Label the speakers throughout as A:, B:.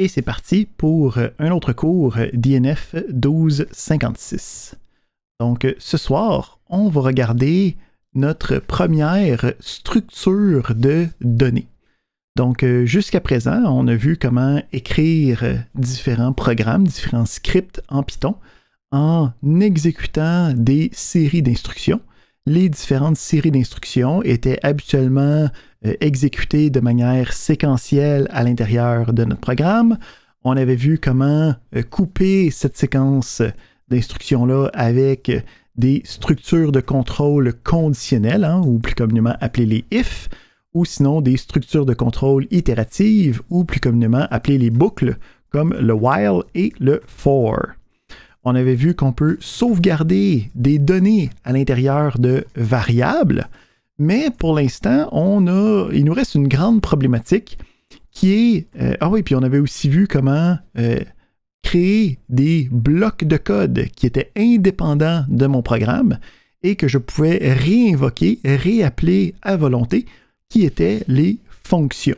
A: Et c'est parti pour un autre cours d'INF 1256. Donc ce soir, on va regarder notre première structure de données. Donc jusqu'à présent, on a vu comment écrire différents programmes, différents scripts en Python en exécutant des séries d'instructions. Les différentes séries d'instructions étaient habituellement exécutées de manière séquentielle à l'intérieur de notre programme. On avait vu comment couper cette séquence d'instructions-là avec des structures de contrôle conditionnelles, ou plus communément appelées les if, ou sinon des structures de contrôle itératives, ou plus communément appelées les boucles, comme le while et le for. On avait vu qu'on peut sauvegarder des données à l'intérieur de variables, mais pour l'instant, il nous reste une grande problématique qui est... puis on avait aussi vu comment créer des blocs de code qui étaient indépendants de mon programme et que je pouvais réinvoquer, réappeler à volonté, qui étaient les fonctions.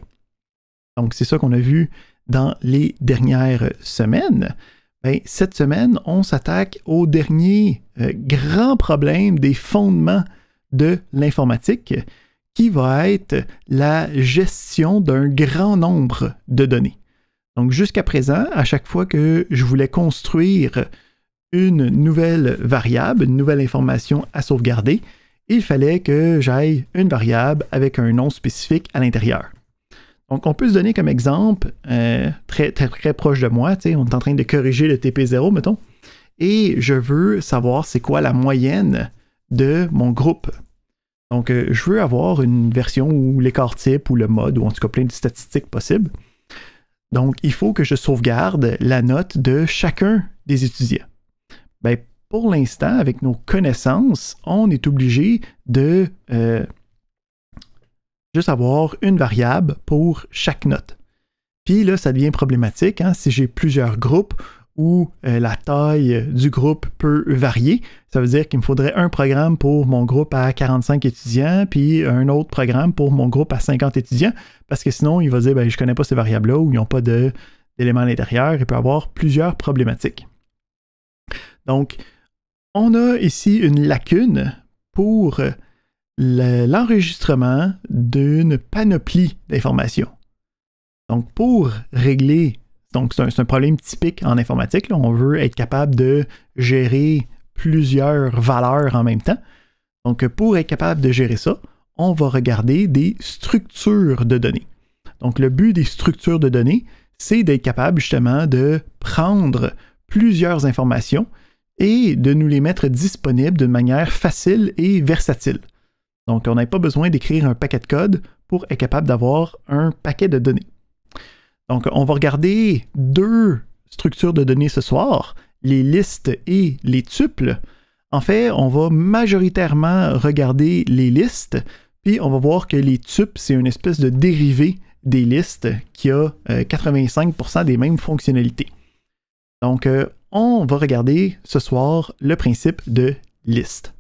A: Donc c'est ça qu'on a vu dans les dernières semaines. Bien, cette semaine, on s'attaque au dernier grand problème des fondements de l'informatique, qui va être la gestion d'un grand nombre de données. Donc jusqu'à présent, à chaque fois que je voulais construire une nouvelle variable, une nouvelle information à sauvegarder, il fallait que j'aille une variable avec un nom spécifique à l'intérieur. Donc, on peut se donner comme exemple, très proche de moi, on est en train de corriger le TP0, mettons, et je veux savoir c'est quoi la moyenne de mon groupe. Donc, je veux avoir une version où l'écart type ou le mode, ou en tout cas plein de statistiques possibles. Donc, il faut que je sauvegarde la note de chacun des étudiants. Bien, pour l'instant, avec nos connaissances, on est obligé de juste avoir une variable pour chaque note. Puis là, ça devient problématique si j'ai plusieurs groupes où la taille du groupe peut varier. Ça veut dire qu'il me faudrait un programme pour mon groupe à 45 étudiants, puis un autre programme pour mon groupe à 50 étudiants, parce que sinon, il va dire, je ne connais pas ces variables-là, ou ils n'ont pas d'éléments à l'intérieur. Il peut y avoir plusieurs problématiques. Donc, on a ici une lacune pour l'enregistrement d'une panoplie d'informations. Donc, pour régler, donc c'est un problème typique en informatique, là, on veut être capable de gérer plusieurs valeurs en même temps. Donc, pour être capable de gérer ça, on va regarder des structures de données. Donc, le but des structures de données, c'est d'être capable justement de prendre plusieurs informations et de nous les mettre disponibles d'une manière facile et versatile. Donc, on n'a pas besoin d'écrire un paquet de code pour être capable d'avoir un paquet de données. Donc, on va regarder deux structures de données ce soir, les listes et les tuples. En fait, on va majoritairement regarder les listes, puis on va voir que les tuples, c'est une espèce de dérivé des listes qui a 85% des mêmes fonctionnalités. Donc, on va regarder ce soir le principe de liste.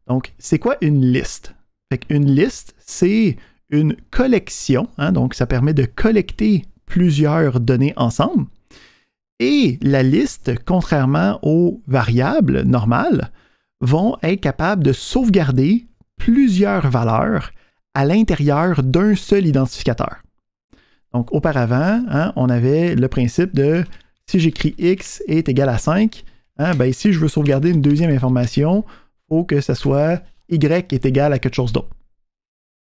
A: Donc, c'est quoi une liste? Une liste, c'est une collection, donc ça permet de collecter plusieurs données ensemble. Et la liste, contrairement aux variables normales, vont être capables de sauvegarder plusieurs valeurs à l'intérieur d'un seul identificateur. Donc, auparavant, on avait le principe de si j'écris x est égal à 5, si je veux sauvegarder une deuxième information, il faut que ça soit y est égal à quelque chose d'autre.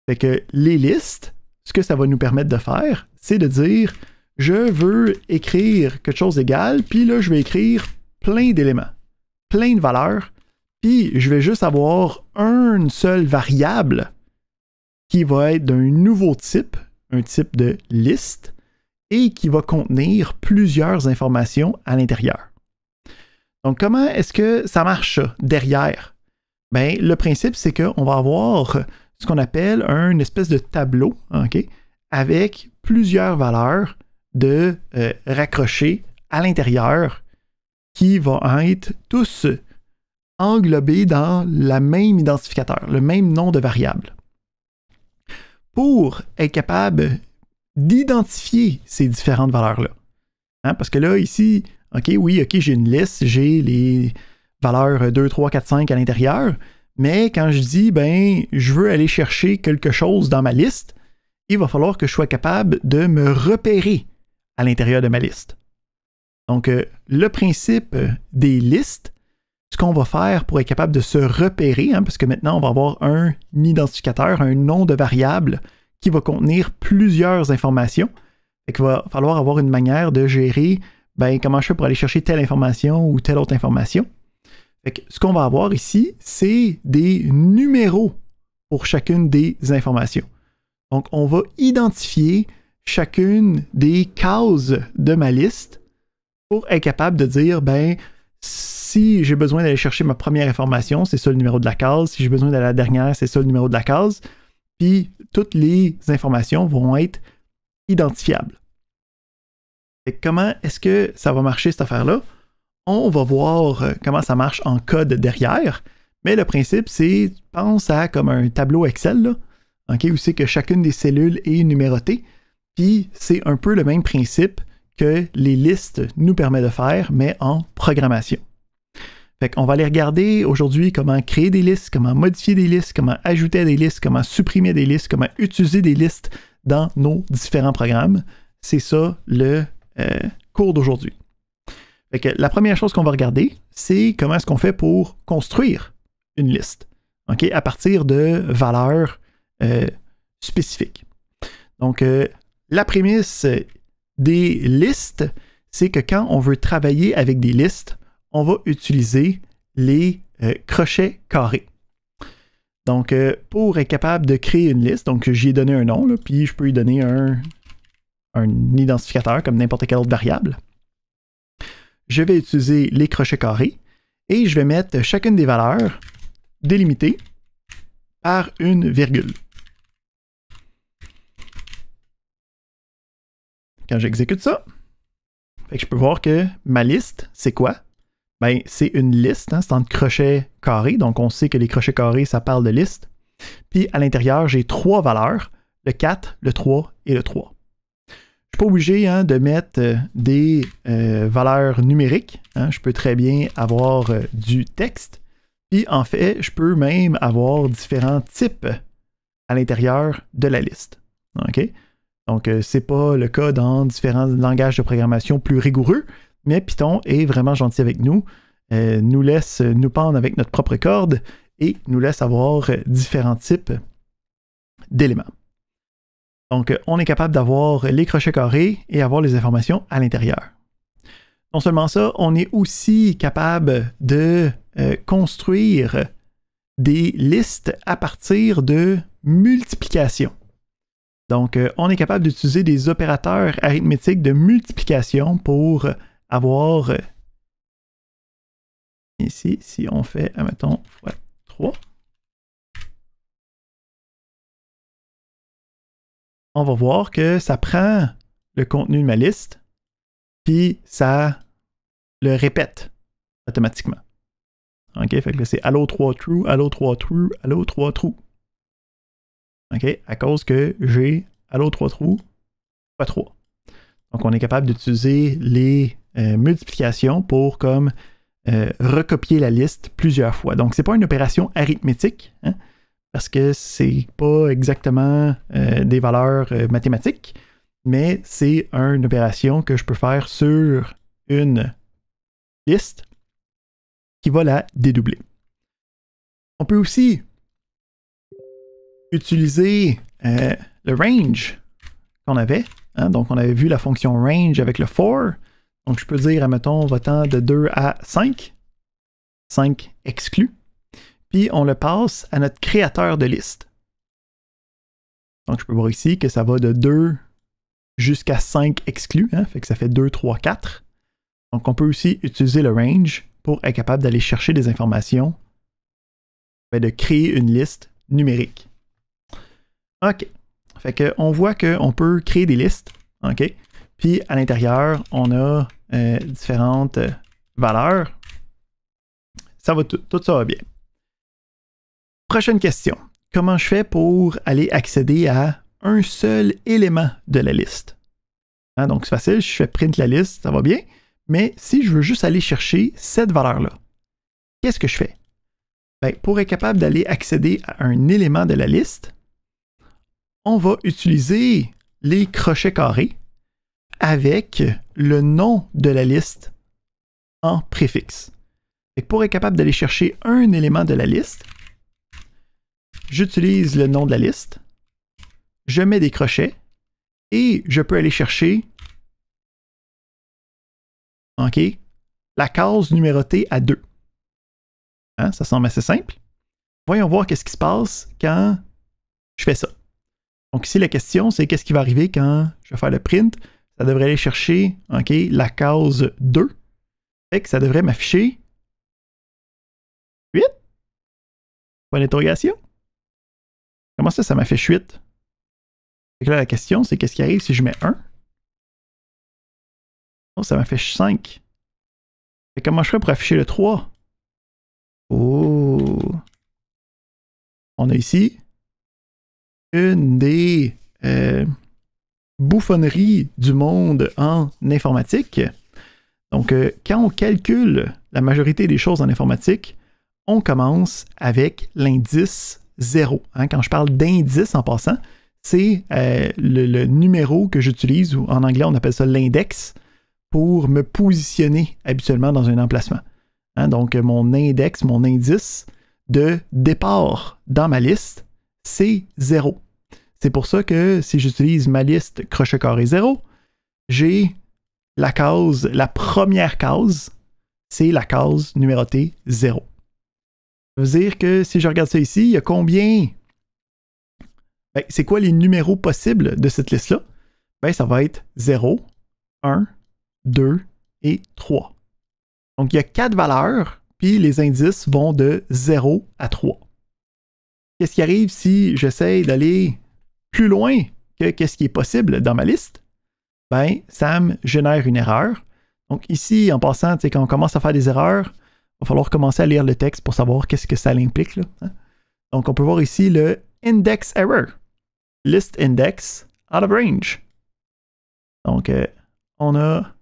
A: Fait que les listes, ce que ça va nous permettre de faire, c'est de dire je veux écrire quelque chose d'égal, puis là, je vais écrire plein d'éléments, plein de valeurs, puis je vais juste avoir une seule variable qui va être d'un nouveau type, un type de liste, et qui va contenir plusieurs informations à l'intérieur. Donc, comment est-ce que ça marche ça, derrière? Bien, le principe, c'est qu'on va avoir ce qu'on appelle un espèce de tableau, avec plusieurs valeurs de raccrochés à l'intérieur qui vont être tous englobés dans le même identificateur, le même nom de variable. Pour être capable d'identifier ces différentes valeurs-là, Hein, parce que là, ici, OK, oui, OK, j'ai une liste, j'ai les valeurs 2, 3, 4, 5 à l'intérieur, mais quand je dis, ben, je veux aller chercher quelque chose dans ma liste, il va falloir que je sois capable de me repérer à l'intérieur de ma liste. Donc, le principe des listes, ce qu'on va faire pour être capable de se repérer, hein, parce que maintenant, on va avoir un identificateur, un nom de variable qui va contenir plusieurs informations. Fait qu'il va falloir avoir une manière de gérer ben, comment je fais pour aller chercher telle information ou telle autre information. Fait que ce qu'on va avoir ici, c'est des numéros pour chacune des informations. Donc, on va identifier chacune des cases de ma liste pour être capable de dire, ben, si j'ai besoin d'aller chercher ma première information, c'est ça le numéro de la case. Si j'ai besoin d'aller à la dernière, c'est ça le numéro de la case. Puis, toutes les informations vont être identifiables. Et comment est-ce que ça va marcher cette affaire-là? On va voir comment ça marche en code derrière, mais le principe, c'est, pense à comme un tableau Excel, là, okay, où c'est que chacune des cellules est numérotée, puis c'est un peu le même principe que les listes nous permettent de faire, mais en programmation. Fait qu'on va aller regarder aujourd'hui comment créer des listes, comment modifier des listes, comment ajouter des listes, comment supprimer des listes, comment utiliser des listes dans nos différents programmes. C'est ça le cours d'aujourd'hui. Fait que la première chose qu'on va regarder, c'est comment est-ce qu'on fait pour construire une liste, okay, à partir de valeurs spécifiques. Donc, la prémisse des listes, c'est que quand on veut travailler avec des listes, on va utiliser les crochets carrés. Donc, pour être capable de créer une liste, donc j'y ai donné un nom, là, puis je peux y donner un identificateur comme n'importe quelle autre variable. Je vais utiliser les crochets carrés et je vais mettre chacune des valeurs délimitées par une virgule. Quand j'exécute ça, fait que je peux voir que ma liste, c'est quoi? Ben, c'est une liste, hein, c'est en crochets carrés, donc on sait que les crochets carrés, ça parle de liste. Puis à l'intérieur, j'ai 3 valeurs, le 4, le 3 et le 3. Je ne suis pas obligé hein, de mettre des valeurs numériques. Hein. Je peux très bien avoir du texte. Puis en fait, je peux même avoir différents types à l'intérieur de la liste. Okay? Donc, ce n'est pas le cas dans différents langages de programmation plus rigoureux, mais Python est vraiment gentil avec nous, nous laisse nous pendre avec notre propre corde et nous laisse avoir différents types d'éléments. Donc, on est capable d'avoir les crochets carrés et avoir les informations à l'intérieur. Non seulement ça, on est aussi capable de construire des listes à partir de multiplication. Donc, on est capable d'utiliser des opérateurs arithmétiques de multiplication pour avoir, ici, si on fait, admettons, x 3, on va voir que ça prend le contenu de ma liste, puis ça le répète automatiquement. OK, fait que là, c'est allo 3 true, allo 3 true, allo 3 true. OK, à cause que j'ai allo 3 true, pas 3. Donc, on est capable d'utiliser les multiplications pour comme recopier la liste plusieurs fois. Donc, ce n'est pas une opération arithmétique, hein, parce que c'est pas exactement des valeurs mathématiques, mais c'est une opération que je peux faire sur une liste qui va la dédoubler. On peut aussi utiliser le range qu'on avait. Hein, donc, on avait vu la fonction range avec le for. Donc, je peux dire, admettons, va-t'en de 2 à 5. 5 exclus. Puis, on le passe à notre créateur de liste. Donc, je peux voir ici que ça va de 2 jusqu'à 5 exclus. Hein, fait que ça fait 2, 3, 4. Donc, on peut aussi utiliser le range pour être capable d'aller chercher des informations, de créer une liste numérique. OK. Fait qu'on voit qu'on peut créer des listes. OK. Puis à l'intérieur, on a différentes valeurs. Ça va tout ça va bien. Prochaine question. Comment je fais pour aller accéder à un seul élément de la liste? Hein, donc, c'est facile, je fais print la liste, ça va bien. Mais si je veux juste aller chercher cette valeur-là, qu'est-ce que je fais? Ben, pour être capable d'aller accéder à un élément de la liste, on va utiliser les crochets carrés avec le nom de la liste en préfixe. Et pour être capable d'aller chercher un élément de la liste, j'utilise le nom de la liste, je mets des crochets et je peux aller chercher la case numérotée à 2. Hein, ça semble assez simple. Voyons voir qu'est-ce qui se passe quand je fais ça. Donc ici, la question, c'est qu'est-ce qui va arriver quand je vais faire le print. Ça devrait aller chercher la case 2. Fait que ça devrait m'afficher 8. Point d'interrogation. Comment ça, ça m'affiche 8? Fait que là, la question, c'est qu'est-ce qui arrive si je mets 1? Oh, ça m'affiche 5. Et comment je ferais pour afficher le 3? Oh! On a ici une des bouffonneries du monde en informatique. Donc, quand on calcule la majorité des choses en informatique, on commence avec l'indice 0. Hein, quand je parle d'indice en passant, c'est le numéro que j'utilise, ou en anglais on appelle ça l'index, pour me positionner habituellement dans un emplacement. Hein, donc, mon index, mon indice de départ dans ma liste, c'est 0. C'est pour ça que si j'utilise ma liste crochet carré 0, j'ai la case, la première case, c'est la case numérotée 0. Ça veut dire que si je regarde ça ici, il y a combien? Ben, c'est quoi les numéros possibles de cette liste-là? Ben, ça va être 0, 1, 2 et 3. Donc, il y a 4 valeurs, puis les indices vont de 0 à 3. Qu'est-ce qui arrive si j'essaie d'aller plus loin que qu'est-ce qui est possible dans ma liste? Ben, ça me génère une erreur. Donc ici, en passant, quand on commence à faire des erreurs, il va falloir commencer à lire le texte pour savoir qu'est-ce que ça implique. Là, hein? Donc, on peut voir ici le index error. List index out of range. Donc, on a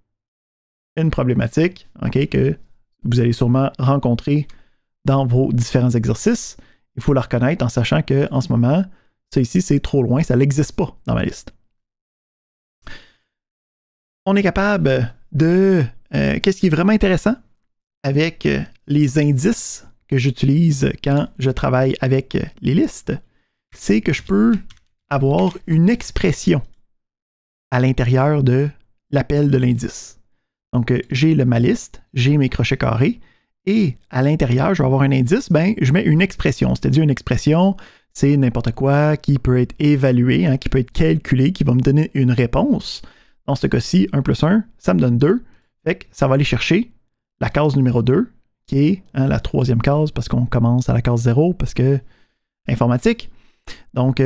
A: une problématique que vous allez sûrement rencontrer dans vos différents exercices. Il faut la reconnaître en sachant qu'en ce moment, ça ici, c'est trop loin, ça n'existe pas dans ma liste. On est capable de... qu'est-ce qui est vraiment intéressant avec les indices que j'utilise quand je travaille avec les listes, c'est que je peux avoir une expression à l'intérieur de l'appel de l'indice. Donc, j'ai ma liste, j'ai mes crochets carrés, et à l'intérieur, je vais avoir un indice, ben, je mets une expression. C'est-à-dire une expression, c'est n'importe quoi qui peut être évalué, hein, qui peut être calculé, qui va me donner une réponse. Dans ce cas-ci, 1 plus 1, ça me donne 2. Fait que ça va aller chercher la case numéro 2, qui est la troisième case, parce qu'on commence à la case 0, parce que informatique. Donc,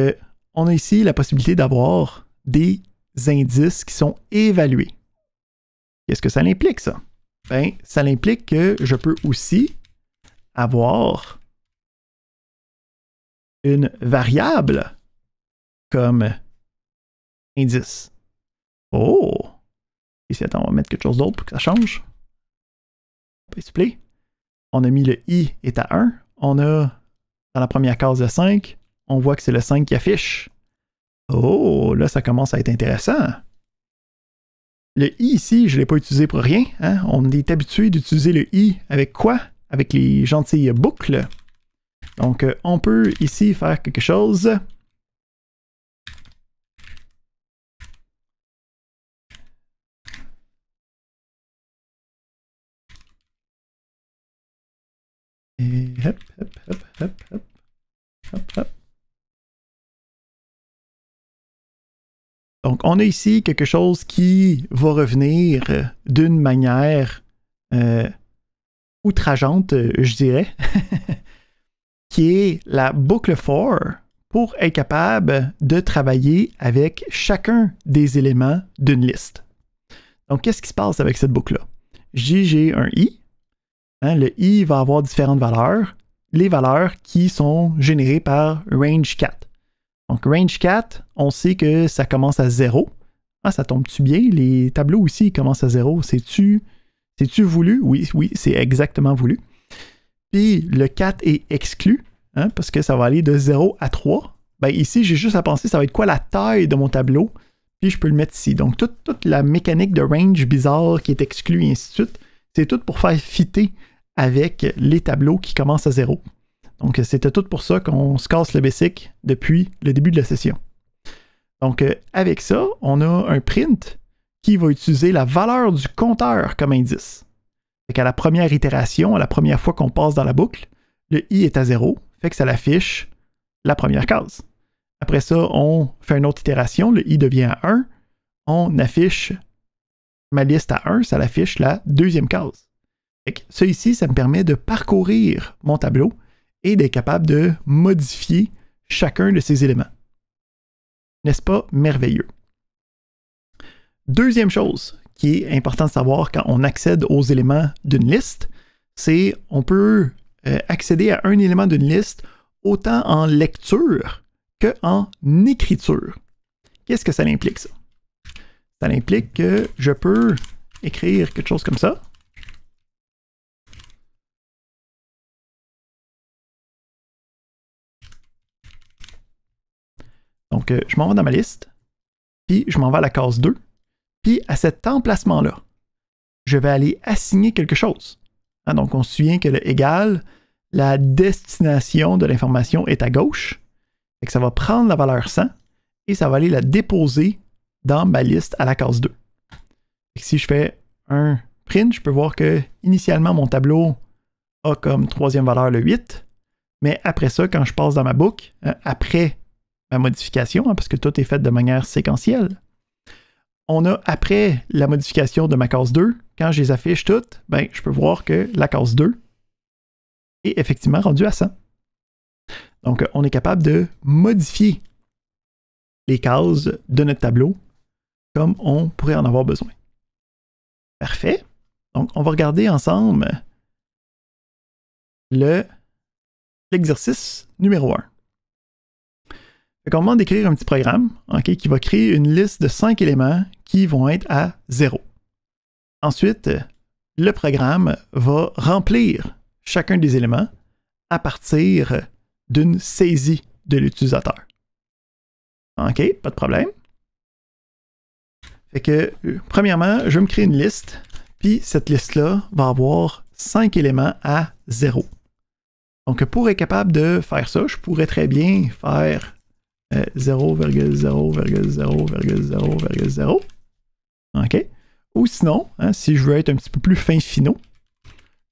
A: on a ici la possibilité d'avoir des indices qui sont évalués. Qu'est-ce que ça implique, ça? Ben, ça implique que je peux aussi avoir une variable comme indice. Oh! Ici, attends, on va mettre quelque chose d'autre pour que ça change. S'il vous plaît. On a mis le i est à 1. On a, dans la première case de 5, on voit que c'est le 5 qui affiche. Oh, là, ça commence à être intéressant. Le i ici, je ne l'ai pas utilisé pour rien. Hein? On est habitué d'utiliser le i avec quoi? Avec les gentilles boucles. Donc, on peut ici faire quelque chose. Et hop, hop, hop, hop, hop, hop, hop. Donc, on a ici quelque chose qui va revenir d'une manière outrageante, je dirais, qui est la boucle for pour être capable de travailler avec chacun des éléments d'une liste. Donc, qu'est-ce qui se passe avec cette boucle-là? J'ai un i. Hein, le i va avoir différentes valeurs. Les valeurs qui sont générées par range 4. Donc, range 4, on sait que ça commence à 0. Ah, ça tombe-tu bien? Les tableaux aussi, ils commencent à 0. C'est-tu voulu? Oui, oui, c'est exactement voulu. Puis le 4 est exclu, hein, parce que ça va aller de 0 à 3. Ben, ici, j'ai juste à penser, ça va être quoi la taille de mon tableau? Puis je peux le mettre ici. Donc, toute la mécanique de range bizarre qui est exclue et ainsi de suite, c'est tout pour faire fitter avec les tableaux qui commencent à 0. Donc, c'était tout pour ça qu'on se casse le basic depuis le début de la session. Donc, avec ça, on a un print qui va utiliser la valeur du compteur comme indice. Fait qu'à la première itération, à la première fois qu'on passe dans la boucle, le i est à 0, fait que ça l'affiche la première case. Après ça, on fait une autre itération, le i devient à 1, on affiche ma liste à 1, ça l'affiche la deuxième case. Fait que ça ici, ça me permet de parcourir mon tableau et d'être capable de modifier chacun de ces éléments. N'est-ce pas merveilleux? Deuxième chose qui est important de savoir quand on accède aux éléments d'une liste, c'est on peut accéder à un élément d'une liste autant en lecture qu'en écriture. Qu'est-ce que ça implique, ça? Ça implique que je peux écrire quelque chose comme ça. Donc, je m'en vais dans ma liste, puis je m'en vais à la case 2, puis à cet emplacement-là, je vais aller assigner quelque chose. Hein, donc, on se souvient que le égal, la destination de l'information est à gauche, fait que ça va prendre la valeur 100 et ça va aller la déposer dans ma liste à la case 2. Et si je fais un print, je peux voir que initialement mon tableau a comme troisième valeur le 8, mais après ça, quand je passe dans ma boucle, après ma modification, hein, parce que tout est fait de manière séquentielle, on a après la modification de ma case 2, quand je les affiche toutes, ben, je peux voir que la case 2 est effectivement rendue à 100. Donc, on est capable de modifier les cases de notre tableau comme on pourrait en avoir besoin. Parfait. Donc, on va regarder ensemble l'exercice numéro 1. On demande d'écrire un petit programme, okay, qui va créer une liste de 5 éléments qui vont être à 0. Ensuite, le programme va remplir chacun des éléments à partir d'une saisie de l'utilisateur. OK, pas de problème. Fait que, premièrement, je vais me créer une liste, puis cette liste-là va avoir 5 éléments à 0. Donc, pour être capable de faire ça, je pourrais très bien faire 0,0,0,0,0. OK? Ou sinon, hein, si je veux être un petit peu plus fin finaux,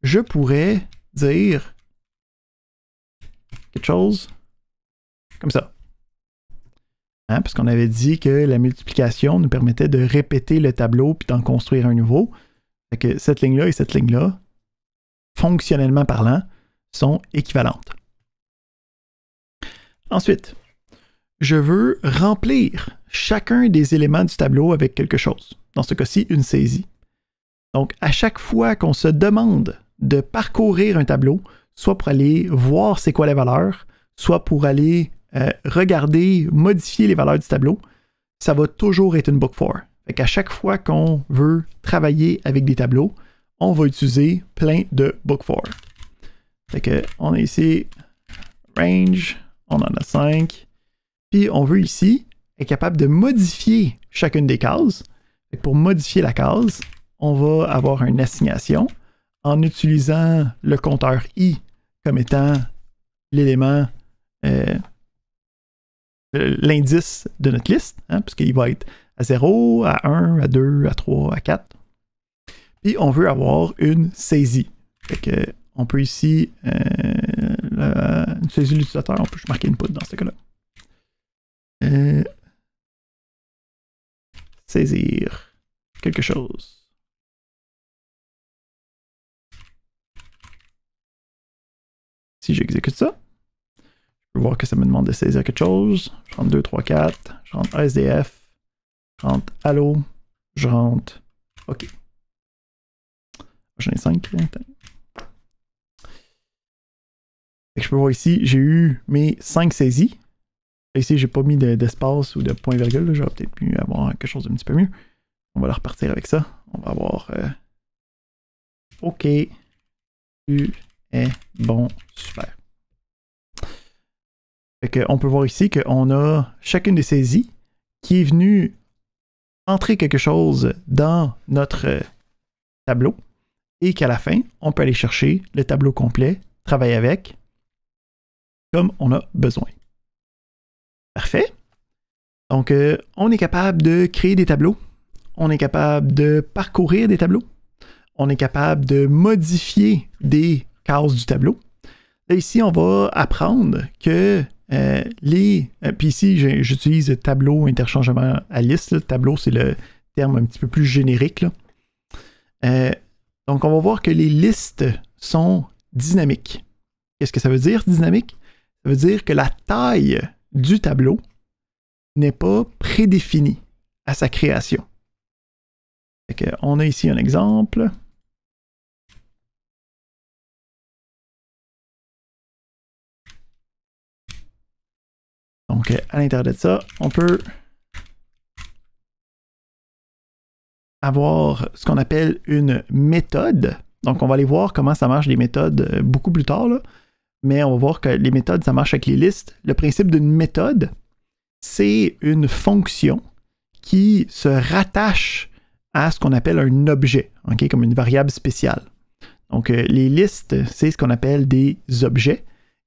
A: je pourrais dire quelque chose comme ça. Hein, parce qu'on avait dit que la multiplication nous permettait de répéter le tableau puis d'en construire un nouveau. Fait que cette ligne-là et cette ligne-là, fonctionnellement parlant, sont équivalentes. Ensuite, je veux remplir chacun des éléments du tableau avec quelque chose. Dans ce cas-ci, une saisie. Donc, à chaque fois qu'on se demande de parcourir un tableau, soit pour aller voir c'est quoi les valeurs, soit pour aller regarder, modifier les valeurs du tableau, ça va toujours être une book for. Fait qu'à chaque fois qu'on veut travailler avec des tableaux, on va utiliser plein de book for. Fait que on a ici range, on en a 5. Puis on veut ici être capable de modifier chacune des cases. Fait que pour modifier la case, on va avoir une assignation en utilisant le compteur i comme étant l'élément, l'indice de notre liste, hein, puisqu'il va être à 0, à 1, à 2, à 3, à 4. Puis on veut avoir une saisie. Fait que on peut ici, une saisie de l'utilisateur, on peut juste marquer input dans ce cas-là. Saisir quelque chose. Si j'exécute ça, je peux voir que ça me demande de saisir quelque chose. Je rentre 2, 3, 4. Je rentre ASDF. Je rentre Allo. Je rentre OK. J'en ai 5. Je peux voir ici, j'ai eu mes 5 saisies. Ici, j'ai pas mis d'espace ou de point-virgule. J'aurais peut-être pu avoir quelque chose d'un petit peu mieux. On va le repartir avec ça. On va avoir OK. Tu es bon. Super. Fait que on peut voir ici qu'on a chacune des saisies qui est venue entrer quelque chose dans notre tableau et qu'à la fin, on peut aller chercher le tableau complet, travailler avec, comme on a besoin. Parfait. Donc, on est capable de créer des tableaux. On est capable de parcourir des tableaux. On est capable de modifier des cases du tableau. Là, ici, on va apprendre que puis ici, j'utilise tableau interchangeable à liste. Là. Tableau, c'est le terme un petit peu plus générique. Là. Donc, on va voir que les listes sont dynamiques. Qu'est-ce que ça veut dire, dynamique? Ça veut dire que la taille du tableau n'est pas prédéfinie à sa création. On a ici un exemple. Donc, à l'intérieur de ça, on peut avoir ce qu'on appelle une méthode. Donc, on va aller voir comment ça marche les méthodes beaucoup plus tard. Là. Mais on va voir que les méthodes, ça marche avec les listes. Le principe d'une méthode, c'est une fonction qui se rattache à ce qu'on appelle un objet, okay, comme une variable spéciale. Donc, les listes, c'est ce qu'on appelle des objets.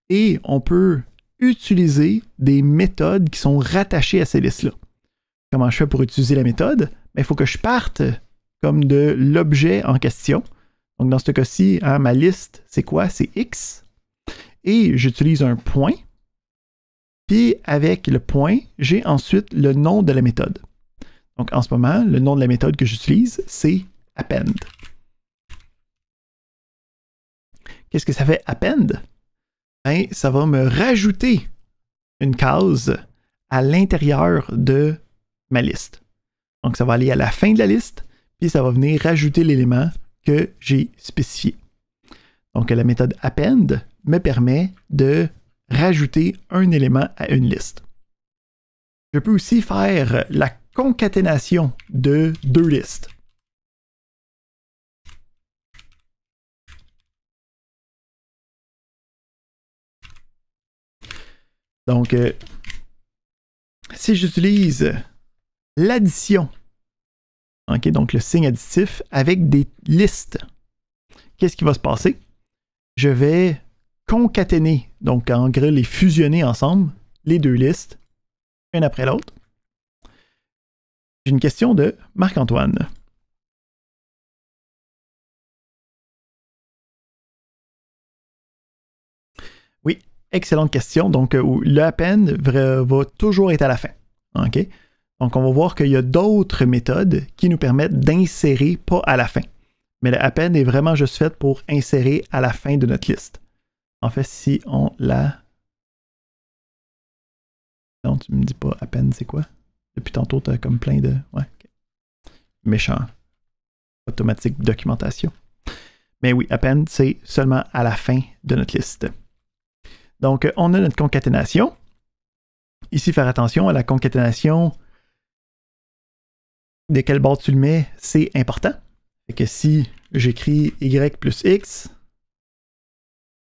A: Et on peut utiliser des méthodes qui sont rattachées à ces listes-là. Comment je fais pour utiliser la méthode? Il faut que je parte comme de l'objet en question. Donc, dans ce cas-ci, hein, ma liste, c'est quoi? C'est X. Et j'utilise un point. Puis, avec le point, j'ai ensuite le nom de la méthode. Donc, en ce moment, le nom de la méthode que j'utilise, c'est append. Qu'est-ce que ça fait append? Ben, ça va me rajouter une case à l'intérieur de ma liste. Donc, ça va aller à la fin de la liste, puis ça va venir rajouter l'élément que j'ai spécifié. Donc, la méthode append me permet de rajouter un élément à une liste. Je peux aussi faire la concaténation de deux listes. Donc, si j'utilise l'addition, okay, donc le signe additif, avec des listes, qu'est-ce qui va se passer? Je vais concaténer, donc en gros les fusionner ensemble, les deux listes, une après l'autre. J'ai une question de Marc-Antoine. Oui, excellente question. Donc, le append va toujours être à la fin. Okay? Donc, on va voir qu'il y a d'autres méthodes qui nous permettent d'insérer pas à la fin. Mais le append est vraiment juste fait pour insérer à la fin de notre liste. En fait, si on la... Non, tu me dis pas append, c'est quoi? Depuis tantôt, tu as comme plein de... Ouais. Okay. Méchant. Automatique documentation. Mais oui, append, c'est seulement à la fin de notre liste. Donc, on a notre concaténation. Ici, faire attention à la concaténation. De quel bord tu le mets, c'est important. Fait que si j'écris Y plus X,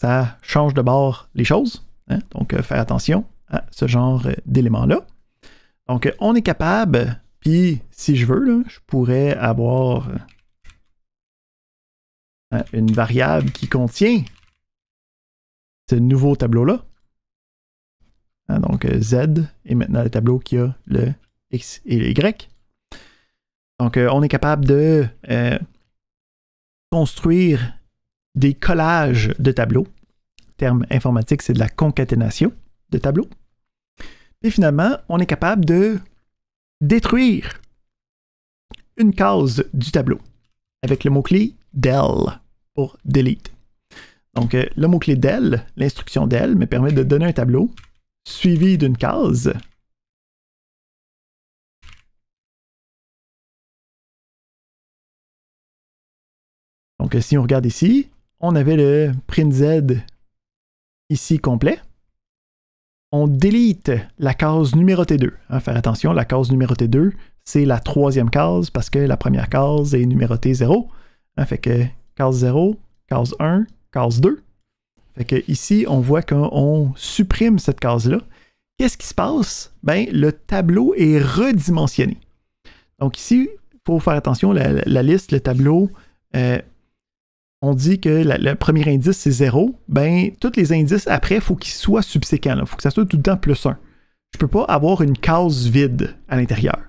A: ça change de bord les choses. Hein? Donc, faire attention à ce genre d'éléments-là. Donc, on est capable, puis si je veux, là, je pourrais avoir une variable qui contient ce nouveau tableau-là. Hein, donc, Z est maintenant le tableau qui a le X et le Y. Donc, on est capable de construire des collages de tableaux. Le terme informatique, c'est de la concaténation de tableaux. Et finalement, on est capable de détruire une case du tableau avec le mot-clé del pour delete. Donc, le mot-clé del, l'instruction del, me permet de donner un tableau suivi d'une case. Donc, si on regarde ici, on avait le print Z ici complet. on délite la case numérotée 2. Hein, faire attention, la case numérotée 2, c'est la troisième case parce que la première case est numérotée 0. Hein, fait que case 0, case 1, case 2. Fait que ici, on voit qu'on supprime cette case-là. Qu'est-ce qui se passe? Ben, le tableau est redimensionné. Donc ici, il faut faire attention, la liste, le tableau, on dit que le premier indice, c'est 0. Ben, tous les indices après, il faut qu'ils soient subséquents. Il faut que ça soit tout le temps plus 1. Je ne peux pas avoir une case vide à l'intérieur.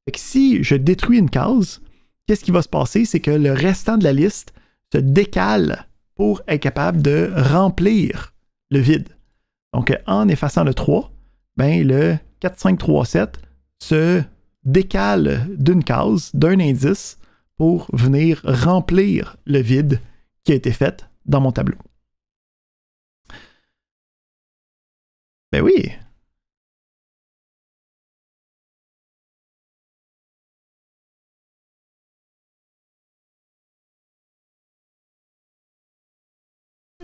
A: Fait que si je détruis une case, qu'est-ce qui va se passer? C'est que le restant de la liste se décale pour être capable de remplir le vide. Donc, en effaçant le 3, ben, le 4, 5, 3, 7 se décale d'une case, d'un indice, pour venir remplir le vide qui a été fait dans mon tableau. Ben oui!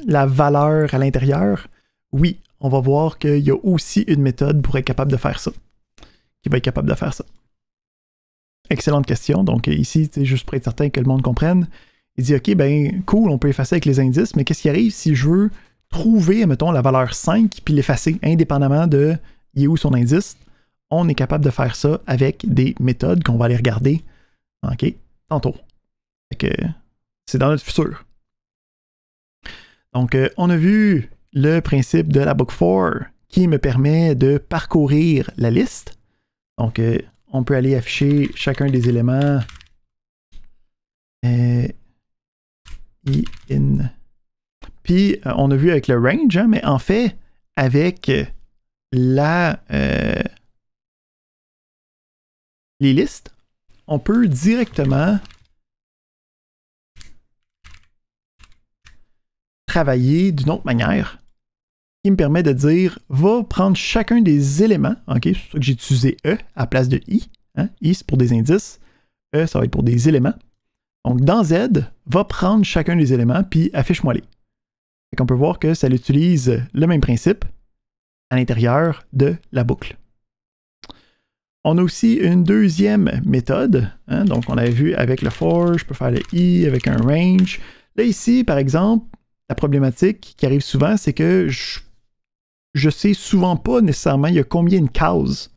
A: La valeur à l'intérieur, oui, on va voir qu'il y a aussi une méthode pour être capable de faire ça. Qui va être capable de faire ça. Excellente question. Donc ici, c'est juste pour être certain que le monde comprenne. Il dit, OK, ben cool, on peut effacer avec les indices, mais qu'est-ce qui arrive si je veux trouver, mettons, la valeur 5 puis l'effacer, indépendamment de il est où son indice? On est capable de faire ça avec des méthodes qu'on va aller regarder, OK, tantôt. Fait que c'est dans notre futur. Donc, on a vu le principe de la Book 4 qui me permet de parcourir la liste. Donc, on peut aller afficher chacun des éléments. Puis, on a vu avec le range, hein, mais en fait, avec les listes, on peut directement travailler d'une autre manière qui me permet de dire, va prendre chacun des éléments, ok, c'est pour ça que j'ai utilisé E à la place de I, hein? I c'est pour des indices, E ça va être pour des éléments. Donc dans Z, va prendre chacun des éléments puis affiche-moi-les. On peut voir que ça utilise le même principe à l'intérieur de la boucle. On a aussi une deuxième méthode, hein? Donc on avait vu avec le for, je peux faire le I avec un range. Là ici, par exemple, la problématique qui arrive souvent, c'est que je sais souvent pas nécessairement il y a combien de cases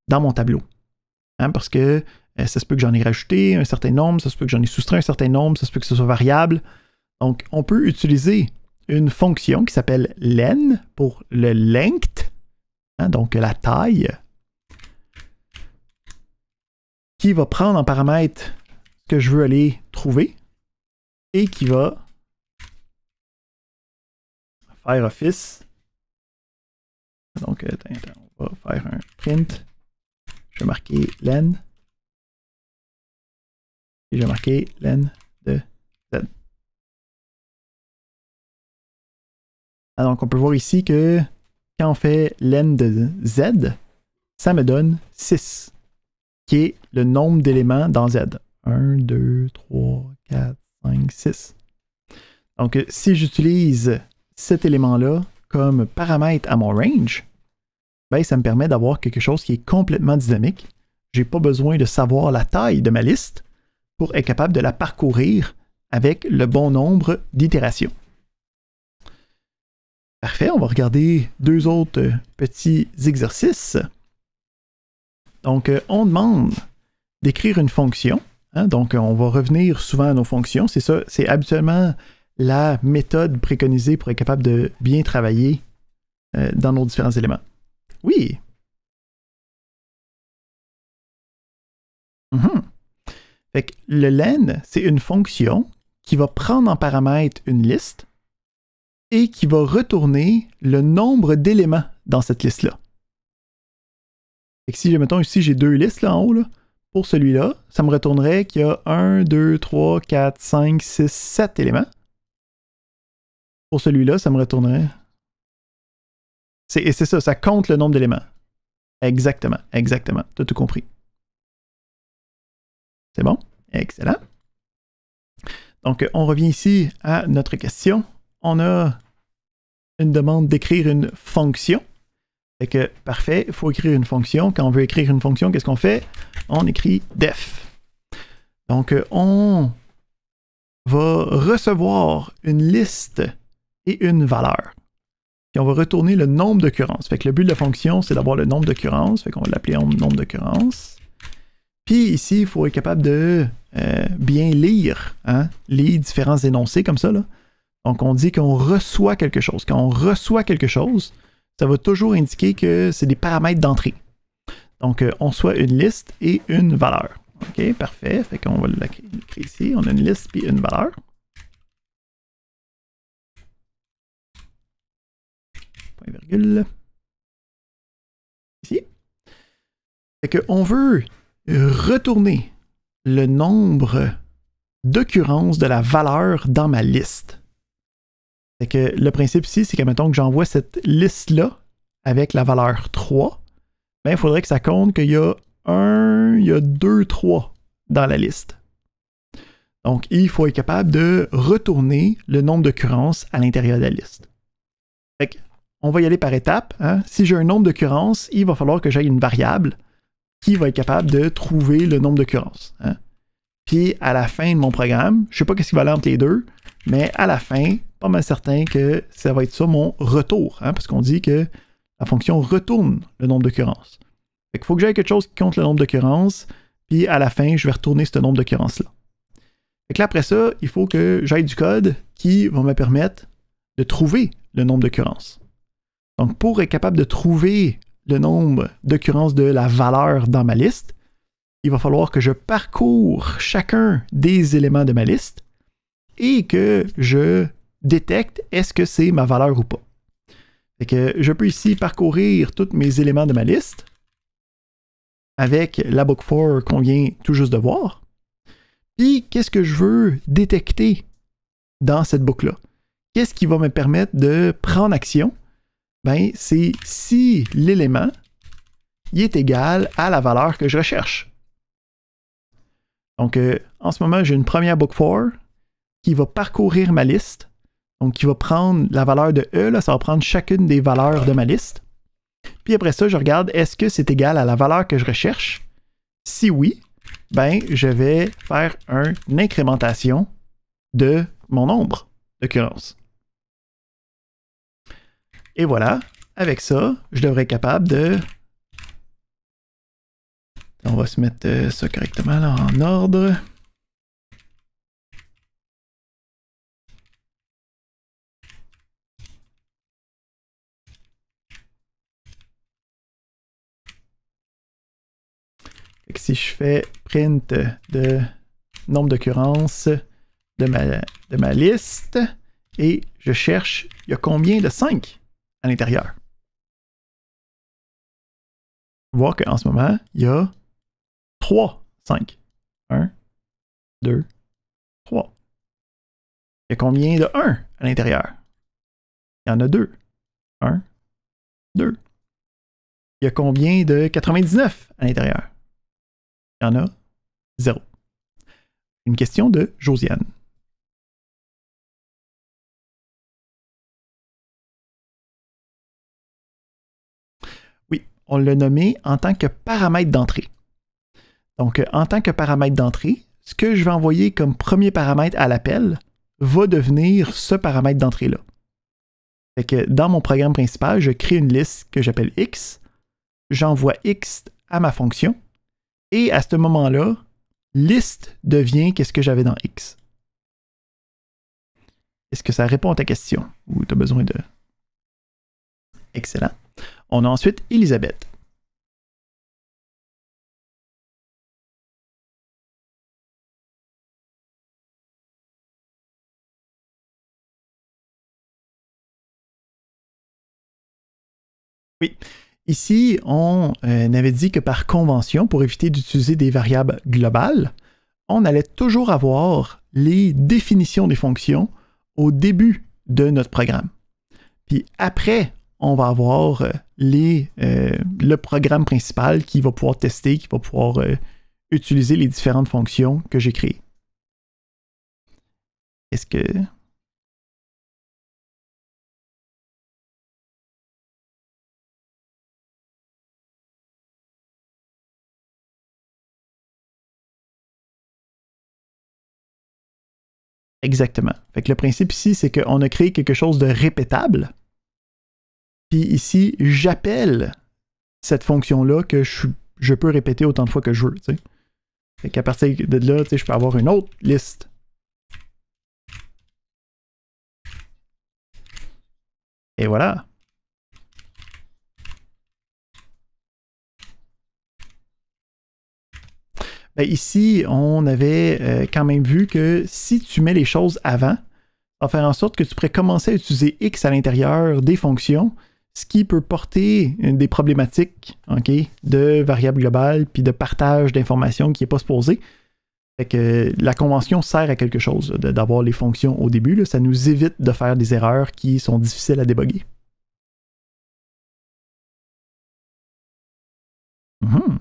A: dans mon tableau. Hein, parce que ça se peut que j'en ai rajouté un certain nombre, ça se peut que j'en ai soustrait un certain nombre, ça se peut que ce soit variable. Donc, on peut utiliser une fonction qui s'appelle len pour le length, hein, donc la taille, qui va prendre en paramètre ce que je veux aller trouver et qui va faire office. Donc, on va faire un print. Je vais marquer len. Et je vais marquer len de Z. Ah, donc, on peut voir ici que quand on fait len de Z, ça me donne 6, qui est le nombre d'éléments dans Z. 1, 2, 3, 4, 5, 6. Donc, si j'utilise cet élément-là comme paramètre à mon range, ben, ça me permet d'avoir quelque chose qui est complètement dynamique. Je n'ai pas besoin de savoir la taille de ma liste pour être capable de la parcourir avec le bon nombre d'itérations. Parfait, on va regarder deux autres petits exercices. Donc, on demande d'écrire une fonction. Hein, donc, on va revenir souvent à nos fonctions. C'est ça, c'est habituellement la méthode préconisée pour être capable de bien travailler dans nos différents éléments. Oui. Fait que le len, c'est une fonction qui va prendre en paramètre une liste et qui va retourner le nombre d'éléments dans cette liste-là. Fait que si, mettons ici, j'ai deux listes là en haut, là, pour celui-là, ça me retournerait qu'il y a 1, 2, 3, 4, 5, 6, 7 éléments. Pour celui-là, ça me retournerait... C'est ça, ça compte le nombre d'éléments. Exactement, exactement. Tu as tout compris. C'est bon? Excellent. Donc, on revient ici à notre question. On a une demande d'écrire une fonction. Fait que, parfait, il faut écrire une fonction. Quand on veut écrire une fonction, qu'est-ce qu'on fait? On écrit def. Donc, on va recevoir une liste et une valeur. Puis on va retourner le nombre d'occurrences. Fait que le but de la fonction, c'est d'avoir le nombre d'occurrences. Fait qu'on va l'appeler nombre d'occurrences. Puis ici, il faut être capable de bien lire les différents énoncés comme ça, là. Donc, on dit qu'on reçoit quelque chose. Quand on reçoit quelque chose, ça va toujours indiquer que c'est des paramètres d'entrée. Donc, on reçoit une liste et une valeur. OK, parfait. Fait qu'on va l'écrire ici. On a une liste puis une valeur. Point virgule. Ici. Fait qu'on veut retourner le nombre d'occurrences de la valeur dans ma liste. Fait que le principe ici, c'est que mettons que j'envoie cette liste-là avec la valeur 3, ben, il faudrait que ça compte qu'il y a 2, 3 dans la liste. Donc, il faut être capable de retourner le nombre d'occurrences à l'intérieur de la liste. Fait que, on va y aller par étapes. Si j'ai un nombre d'occurrences, il va falloir que j'aille une variable qui va être capable de trouver le nombre d'occurrences. Puis, à la fin de mon programme, je ne sais pas ce qui va aller entre les deux, mais à la fin, pas mal certain que ça va être ça mon retour, parce qu'on dit que la fonction retourne le nombre d'occurrences. Fait qu'il faut que j'aille quelque chose qui compte le nombre d'occurrences, puis à la fin, je vais retourner ce nombre d'occurrences-là. Fait que là, après ça, il faut que j'aille du code qui va me permettre de trouver le nombre d'occurrences. Donc, pour être capable de trouver le nombre d'occurrences de la valeur dans ma liste, il va falloir que je parcours chacun des éléments de ma liste et que je détecte est-ce que c'est ma valeur ou pas. Fait que je peux ici parcourir tous mes éléments de ma liste avec la book for qu'on vient tout juste de voir. Puis, qu'est-ce que je veux détecter dans cette boucle-là? Qu'est-ce qui va me permettre de prendre action? Ben, c'est si l'élément il est égal à la valeur que je recherche. Donc, en ce moment, j'ai une première book for qui va parcourir ma liste. Donc, qui va prendre la valeur de E, là, ça va prendre chacune des valeurs de ma liste. Puis après ça, je regarde, est-ce que c'est égal à la valeur que je recherche? Si oui, ben, je vais faire une incrémentation de mon nombre d'occurrences. Et voilà, avec ça, je devrais être capable de... On va se mettre ça correctement là, en ordre. Fait que si je fais print de nombre d'occurrences de ma liste et je cherche, il y a combien de 5 à l'intérieur? Voir qu'en ce moment, il y a 3, 5. 1, 2, 3. Il y a combien de 1 à l'intérieur? Il y en a 2. 1, 2. Il y a combien de 99 à l'intérieur? Il y en a 0. Une question de Josiane. Oui, on l'a nommé en tant que paramètre d'entrée. Donc, en tant que paramètre d'entrée, ce que je vais envoyer comme premier paramètre à l'appel va devenir ce paramètre d'entrée-là. Fait que dans mon programme principal, je crée une liste que j'appelle X, j'envoie X à ma fonction, et à ce moment-là, liste devient qu'est-ce que j'avais dans X. Est-ce que ça répond à ta question? Ou tu as besoin de... Excellent. On a ensuite Elisabeth. Oui. Ici, on avait dit que par convention, pour éviter d'utiliser des variables globales, on allait toujours avoir les définitions des fonctions au début de notre programme. Puis après, on va avoir le programme principal qui va pouvoir tester, qui va pouvoir utiliser les différentes fonctions que j'ai créées. Est-ce que... Exactement. Fait que le principe ici, c'est qu'on a créé quelque chose de répétable. Puis ici, j'appelle cette fonction-là que je peux répéter autant de fois que je veux. T'sais. Fait qu'à partir de là, je peux avoir une autre liste. Et voilà. Ben ici, on avait quand même vu que si tu mets les choses avant, ça va faire en sorte que tu pourrais commencer à utiliser X à l'intérieur des fonctions, ce qui peut porter des problématiques de variables globales puis de partage d'informations qui n'est pas supposé. Fait que la convention sert à quelque chose d'avoir les fonctions au début. Là, ça nous évite de faire des erreurs qui sont difficiles à déboguer. Mm-hmm.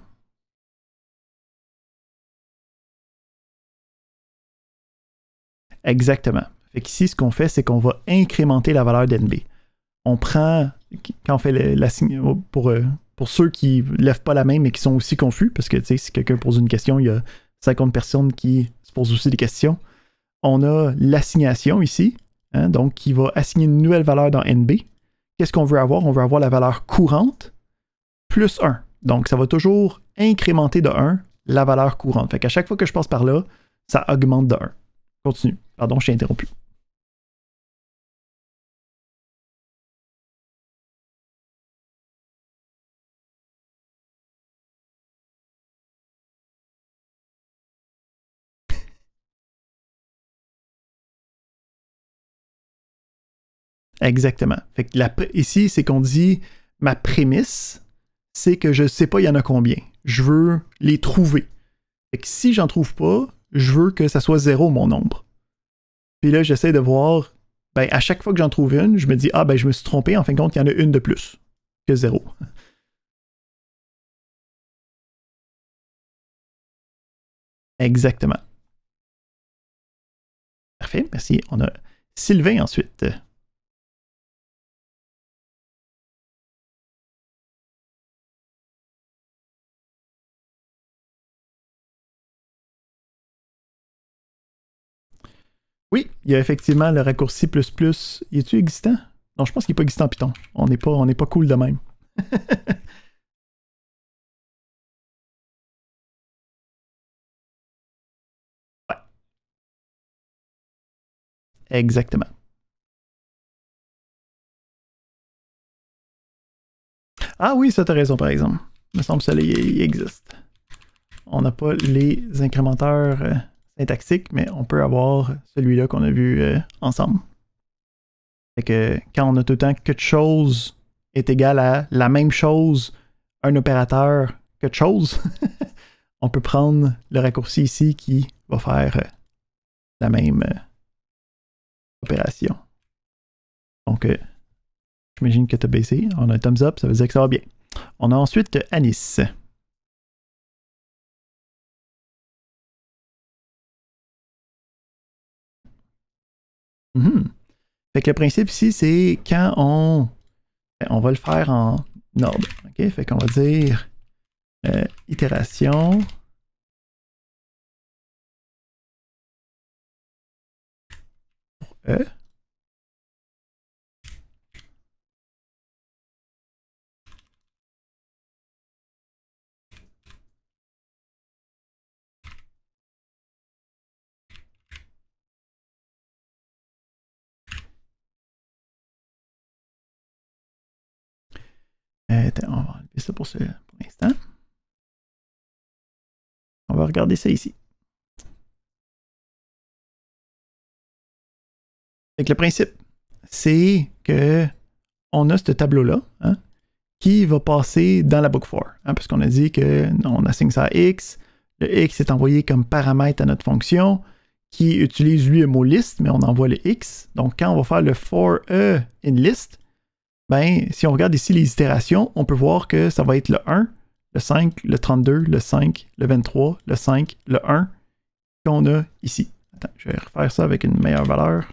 A: Exactement. Fait qu'ici, ce qu'on fait, c'est qu'on va incrémenter la valeur d'NB. On prend, quand on fait pour ceux qui ne lèvent pas la main mais qui sont aussi confus, parce que si quelqu'un pose une question, il y a 50 personnes qui se posent aussi des questions. On a l'assignation ici, donc qui va assigner une nouvelle valeur dans NB. Qu'est-ce qu'on veut avoir? On veut avoir la valeur courante plus 1. Donc, ça va toujours incrémenter de 1 la valeur courante. Fait qu'à chaque fois que je passe par là, ça augmente de 1. Continue. Pardon, je t'ai interrompu. Exactement. Fait que ici, c'est qu'on dit ma prémisse, c'est que je ne sais pas il y en a combien. Je veux les trouver. Fait que si j'en trouve pas, je veux que ça soit 0 mon nombre. Puis là, j'essaie de voir, ben, à chaque fois que j'en trouve une, je me dis, ah ben je me suis trompé, en fin de compte, il y en a une de plus que 0. Exactement. Parfait, merci. On a Sylvain ensuite. Oui, il y a effectivement le raccourci plus plus. Est-tu existant? Non, je pense qu'il n'est pas existant en Python. On n'est pas cool de même. Ouais. Exactement. Ah oui, ça t'as raison par exemple. Il me semble que ça il existe. On n'a pas les incrémenteurs syntaxiques, mais on peut avoir celui-là qu'on a vu ensemble. Fait que quand on a tout le temps quelque chose est égal à la même chose, un opérateur quelque chose, on peut prendre le raccourci ici qui va faire la même opération. Donc, j'imagine que tu as baissé. On a un thumbs up, ça veut dire que ça va bien. On a ensuite Anis. Mm-hmm. Fait que le principe ici, c'est quand on va le faire en ordre. OK? Fait qu'on va dire itération. Pour E. On va enlever ça pour l'instant. On va regarder ça ici. Fait que le principe, c'est que on a ce tableau-là qui va passer dans la book for. Parce qu'on a dit qu'on assigne ça à X. Le X est envoyé comme paramètre à notre fonction qui utilise lui le mot list, mais on envoie le X. Donc quand on va faire le for E in list, ben, si on regarde ici les itérations, on peut voir que ça va être le 1, le 5, le 32, le 5, le 23, le 5, le 1 qu'on a ici. Attends, je vais refaire ça avec une meilleure valeur.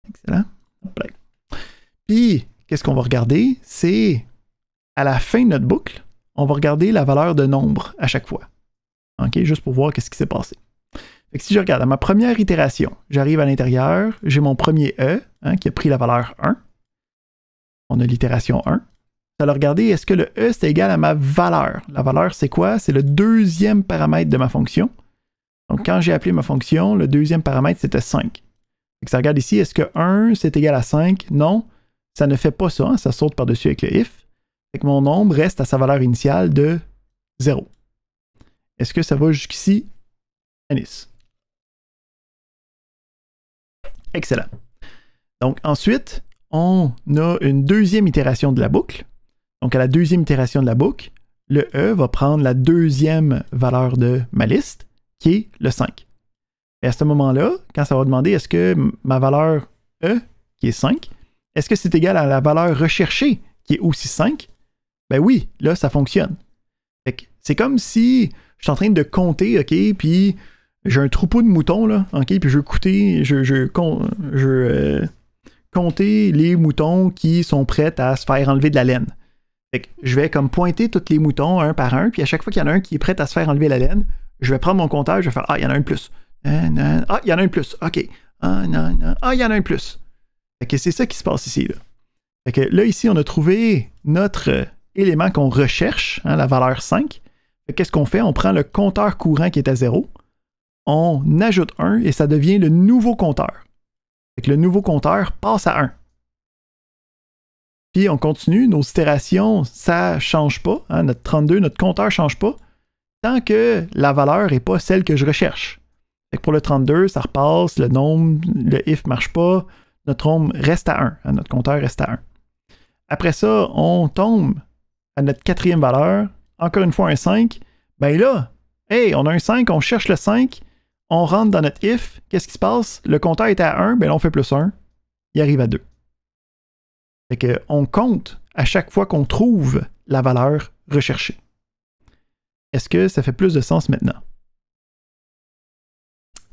A: Excellent. Puis, qu'est-ce qu'on va regarder? C'est à la fin de notre boucle, on va regarder la valeur de nombre à chaque fois. OK? Juste pour voir qu'est-ce qui s'est passé. Fait que si je regarde à ma première itération, j'arrive à l'intérieur, j'ai mon premier E qui a pris la valeur 1. On a l'itération 1. Alors regardez, est-ce que le E c'est égal à ma valeur? La valeur c'est quoi? C'est le deuxième paramètre de ma fonction. Donc quand j'ai appelé ma fonction, le deuxième paramètre c'était 5. Fait que ça regarde ici, est-ce que 1 c'est égal à 5? Non, ça ne fait pas ça, ça saute par-dessus avec le if. Fait que mon nombre reste à sa valeur initiale de 0. Est-ce que ça va jusqu'ici? Anis. Excellent. Donc ensuite, on a une deuxième itération de la boucle. Donc à la deuxième itération de la boucle, le E va prendre la deuxième valeur de ma liste, qui est le 5. Et à ce moment-là, quand ça va demander est-ce que ma valeur E, qui est 5, est-ce que c'est égal à la valeur recherchée, qui est aussi 5? Ben oui, là, ça fonctionne. C'est comme si je suis en train de compter, OK, puis j'ai un troupeau de moutons, là, OK, puis je veux compter les moutons qui sont prêts à se faire enlever de la laine. Fait que je vais comme pointer tous les moutons un par un, puis à chaque fois qu'il y en a un qui est prêt à se faire enlever la laine, je vais prendre mon compteur, je vais faire « Ah, il y en a un de plus. Ah, il y en a un de plus. OK. Ah, non, non. Ah, il y en a un de plus. » Fait que c'est ça qui se passe ici, là. Fait que là, ici, on a trouvé notre élément qu'on recherche, la valeur 5. Qu'est-ce qu'on fait? On prend le compteur courant qui est à 0, on ajoute 1 et ça devient le nouveau compteur. Fait que le nouveau compteur passe à 1. Puis on continue, nos itérations, ça ne change pas. Notre 32, notre compteur ne change pas tant que la valeur n'est pas celle que je recherche. Fait que pour le 32, ça repasse, le nombre, le if ne marche pas, notre nombre reste à 1, notre compteur reste à 1. Après ça, on tombe à notre quatrième valeur, encore une fois un 5. Ben là, hey, on a un 5, on cherche le 5, on rentre dans notre if, qu'est-ce qui se passe? Le compteur était à 1, ben là on fait plus 1, il arrive à 2. Fait qu'on compte à chaque fois qu'on trouve la valeur recherchée. Est-ce que ça fait plus de sens maintenant?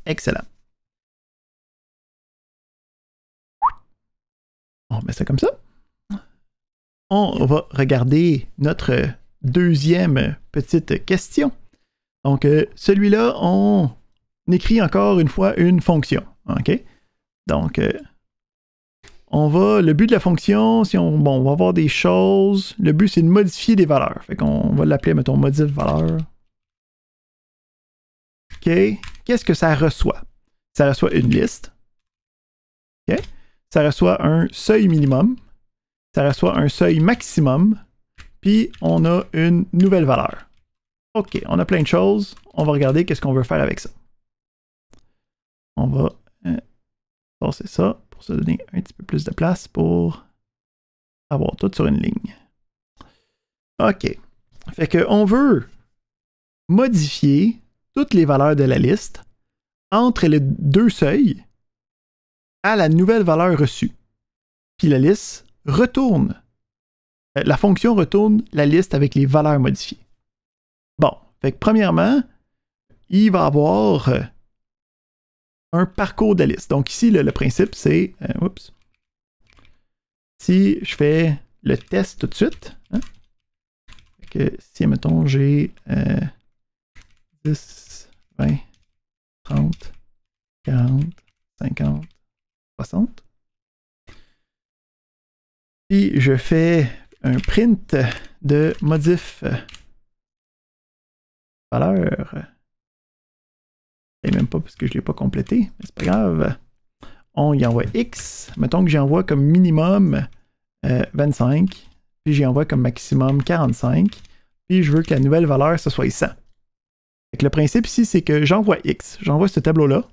A: Excellent. On met ça comme ça. On va regarder notre deuxième petite question. Donc, celui-là, on écrit encore une fois une fonction. OK? Donc, le but de la fonction, si on va avoir des choses, le but c'est de modifier des valeurs. Fait qu'on va l'appeler, mettons, modif valeur. OK. Qu'est-ce que ça reçoit? Ça reçoit une liste. OK. Ça reçoit un seuil minimum. Ça reçoit un seuil maximum. Puis on a une nouvelle valeur. OK, on a plein de choses. On va regarder qu'est-ce qu'on veut faire avec ça. On va passer ça pour se donner un petit peu plus de place pour avoir tout sur une ligne. OK. Fait qu'on veut modifier toutes les valeurs de la liste entre les deux seuils à la nouvelle valeur reçue. Puis la liste retourne. La fonction retourne la liste avec les valeurs modifiées. Bon, fait que premièrement, il va avoir un parcours de la liste. Donc ici, le principe, c'est... oups. Si je fais le test tout de suite, que si, mettons, j'ai 10, 20, 30, 40, 50, 60. Puis je fais un print de modif valeur. Et même pas parce que je ne l'ai pas complété, mais c'est pas grave. On y envoie X. Mettons que j'envoie comme minimum 25, puis j'y envoie comme maximum 45, puis je veux que la nouvelle valeur, ce soit 100. Fait que le principe ici, c'est que j'envoie X, j'envoie ce tableau-là,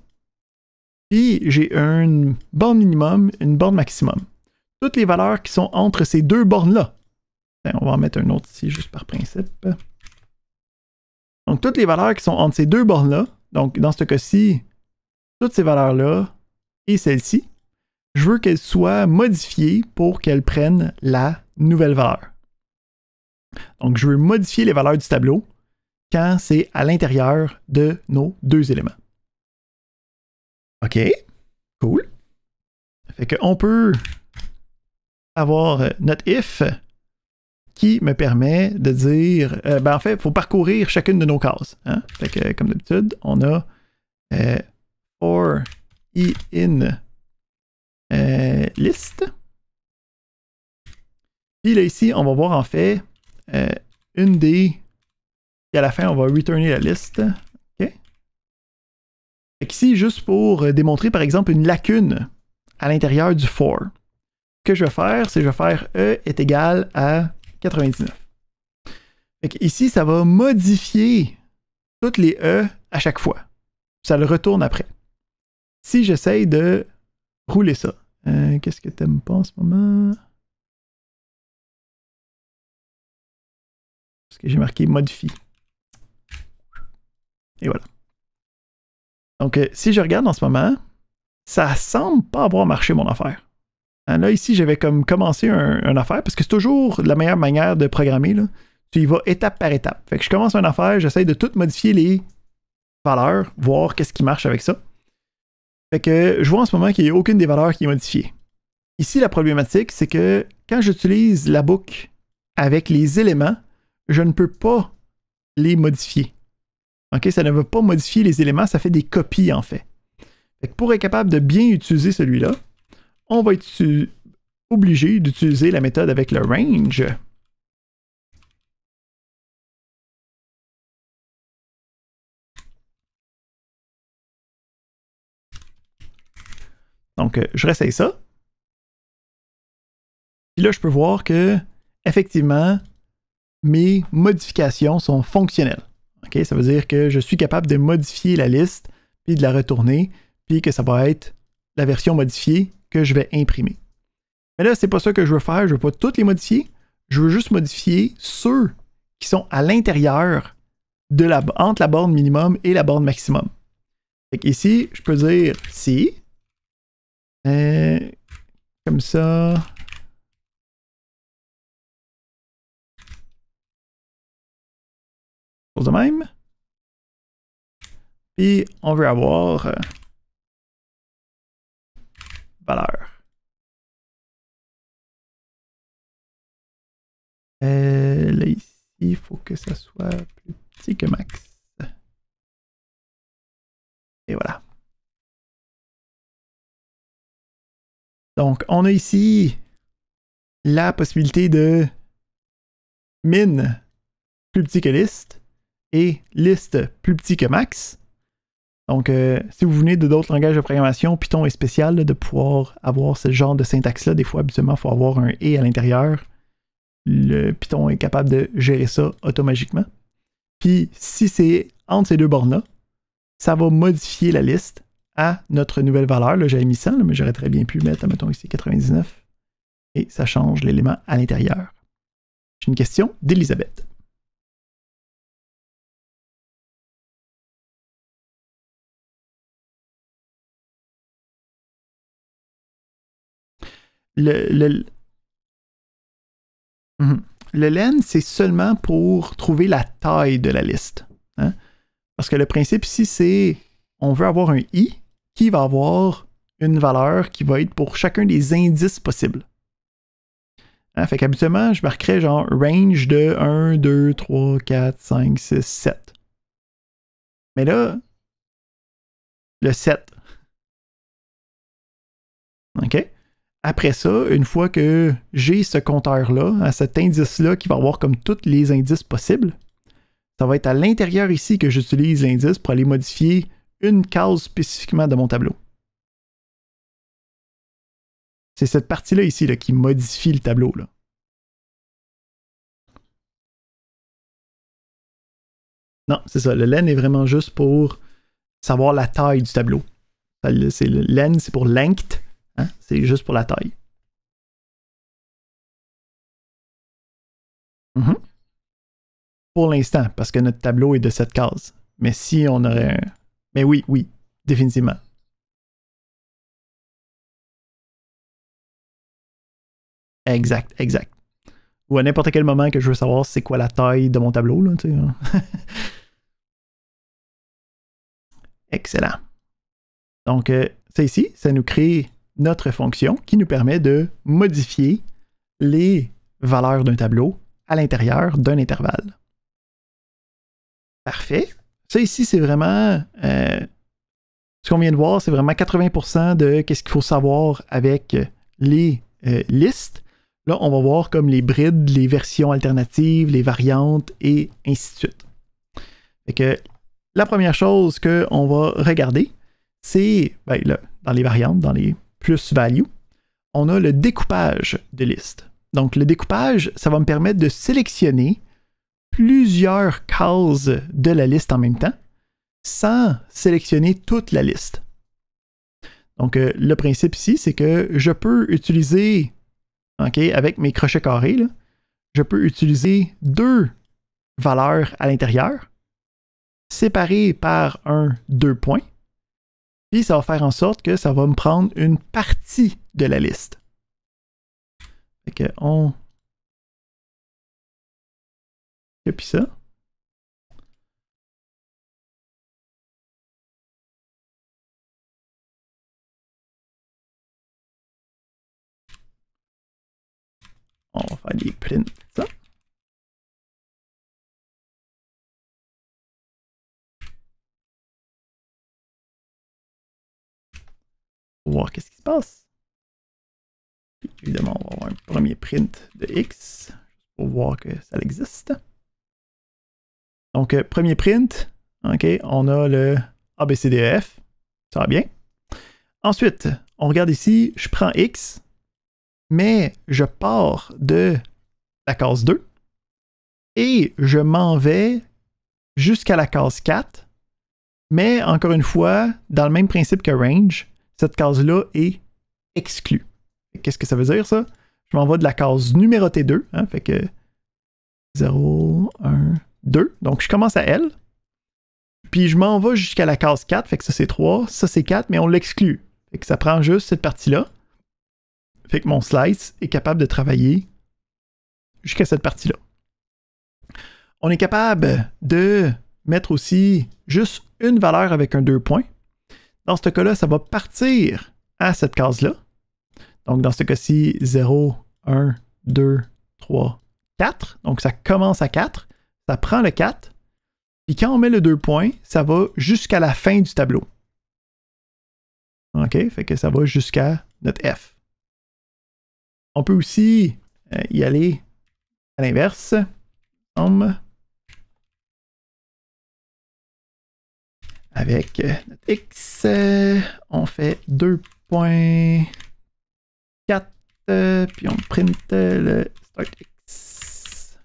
A: puis j'ai une borne minimum, une borne maximum. Toutes les valeurs qui sont entre ces deux bornes-là. On va en mettre un autre ici, juste par principe. Donc, toutes les valeurs qui sont entre ces deux bornes-là, donc dans ce cas-ci, toutes ces valeurs-là et celle-ci, je veux qu'elles soient modifiées pour qu'elles prennent la nouvelle valeur. Donc, je veux modifier les valeurs du tableau quand c'est à l'intérieur de nos deux éléments. OK, cool. Fait qu'on peut avoir notre if qui me permet de dire, en fait, il faut parcourir chacune de nos cases. Fait que, comme d'habitude, on a for i in list. Puis là, ici, on va voir en fait une des... Et à la fin, on va returner la liste. OK? Fait qu'ici, juste pour démontrer, par exemple, une lacune à l'intérieur du for, ce que je vais faire, c'est que je vais faire E est égal à 99. Fait qu'ici, ça va modifier toutes les E à chaque fois. Ça le retourne après. Si j'essaye de rouler ça, qu'est-ce que t'aimes pas en ce moment? Parce que j'ai marqué modifie. Et voilà. Donc, si je regarde en ce moment, ça semble pas avoir marché mon affaire. Là, ici, j'avais comme commencé une affaire, parce que c'est toujours la meilleure manière de programmer. Là. Tu y vas étape par étape. Fait que je commence une affaire, j'essaie de tout modifier les valeurs, voir qu'est-ce qui marche avec ça. Fait que je vois en ce moment qu'il n'y a aucune des valeurs qui est modifiée. Ici, la problématique, c'est que quand j'utilise la boucle avec les éléments, je ne peux pas les modifier. OK? Ça ne veut pas modifier les éléments, ça fait des copies en fait. Fait que pour être capable de bien utiliser celui-là, on va être obligé d'utiliser la méthode avec le range. Donc, je réessaye ça. Puis là, je peux voir que, effectivement, mes modifications sont fonctionnelles. Okay? Ça veut dire que je suis capable de modifier la liste, puis de la retourner, puis que ça va être la version modifiée que je vais imprimer. Mais là, c'est pas ça que je veux faire. Je veux pas toutes les modifier. Je veux juste modifier ceux qui sont à l'intérieur de entre la borne minimum et la borne maximum. Fait qu'ici, je peux dire si. Comme ça. Chose de même. Puis, on veut avoir valeur. Là, ici, il faut que ça soit plus petit que max. Et voilà. Donc, on a ici la possibilité de min plus petit que list et list plus petit que max. Donc, si vous venez de d'autres langages de programmation, Python est spécial là, de pouvoir avoir ce genre de syntaxe-là. Des fois, habituellement, il faut avoir un « et » à l'intérieur. Le Python est capable de gérer ça automatiquement. Puis, si c'est entre ces deux bornes-là, ça va modifier la liste à notre nouvelle valeur. Là, j'avais mis 100, là, mais j'aurais très bien pu mettre, mettons ici, 99. Et ça change l'élément à l'intérieur. J'ai une question d'Elisabeth. Le len, c'est seulement pour trouver la taille de la liste. Hein? Parce que le principe ici, c'est on veut avoir un i qui va avoir une valeur qui va être pour chacun des indices possibles. Hein? Fait qu'habituellement, je marquerais genre range de 1, 2, 3, 4, 5, 6, 7. Mais là, le 7. OK? Après ça, une fois que j'ai ce compteur-là, cet indice-là qui va avoir comme tous les indices possibles, ça va être à l'intérieur ici que j'utilise l'indice pour aller modifier une case spécifiquement de mon tableau. C'est cette partie-là ici là, qui modifie le tableau. Là. Non, c'est ça. Le len est vraiment juste pour savoir la taille du tableau. Le len, c'est pour length. Hein? C'est juste pour la taille. Pour l'instant, parce que notre tableau est de cette case. Mais si on aurait... Mais oui, définitivement. Exact. Ou à n'importe quel moment que je veux savoir c'est quoi la taille de mon tableau. Là, tu sais, hein. Excellent. Donc, ça ici, ça nous crée notre fonction qui nous permet de modifier les valeurs d'un tableau à l'intérieur d'un intervalle. Parfait. Ça ici, c'est vraiment ce qu'on vient de voir, c'est vraiment 80% de qu'est-ce qu'il faut savoir avec les listes. Là, on va voir comme les brides, les versions alternatives, les variantes et ainsi de suite. Fait que la première chose qu'on va regarder, c'est dans les variantes, dans les plus value, on a le découpage de listes. Donc, le découpage, ça va me permettre de sélectionner plusieurs cases de la liste en même temps, sans sélectionner toute la liste. Donc, le principe ici, c'est que je peux utiliser, avec mes crochets carrés, là, je peux utiliser deux valeurs à l'intérieur, séparées par un 2 points, puis ça va faire en sorte que ça va me prendre une partie de la liste. Fait que on copie ça. On va faire des prints, ça. Pour voir qu'est-ce qui se passe. Puis, évidemment, on va avoir un premier print de X pour voir que ça existe. Donc, premier print, on a le ABCDEF, ça va bien. Ensuite, on regarde ici, je prends X, mais je pars de la case 2 et je m'en vais jusqu'à la case 4, mais encore une fois, dans le même principe que range, cette case-là est exclue. Qu'est-ce que ça veut dire, ça? Je m'en vais de la case numérotée 2, fait que 0, 1, 2. Donc, je commence à L. Puis, je m'en vais jusqu'à la case 4, fait que ça, c'est 3, ça, c'est 4, mais on l'exclut. Fait que ça prend juste cette partie-là. Fait que mon slice est capable de travailler jusqu'à cette partie-là. On est capable de mettre aussi juste une valeur avec un 2 points. Dans ce cas-là, ça va partir à cette case-là. Donc, dans ce cas-ci, 0, 1, 2, 3, 4. Donc, ça commence à 4. Ça prend le 4. Puis quand on met le 2 points, ça va jusqu'à la fin du tableau. OK? Fait que ça va jusqu'à notre F. On peut aussi y aller à l'inverse. Avec notre X, on fait 2.4, puis on print le start X.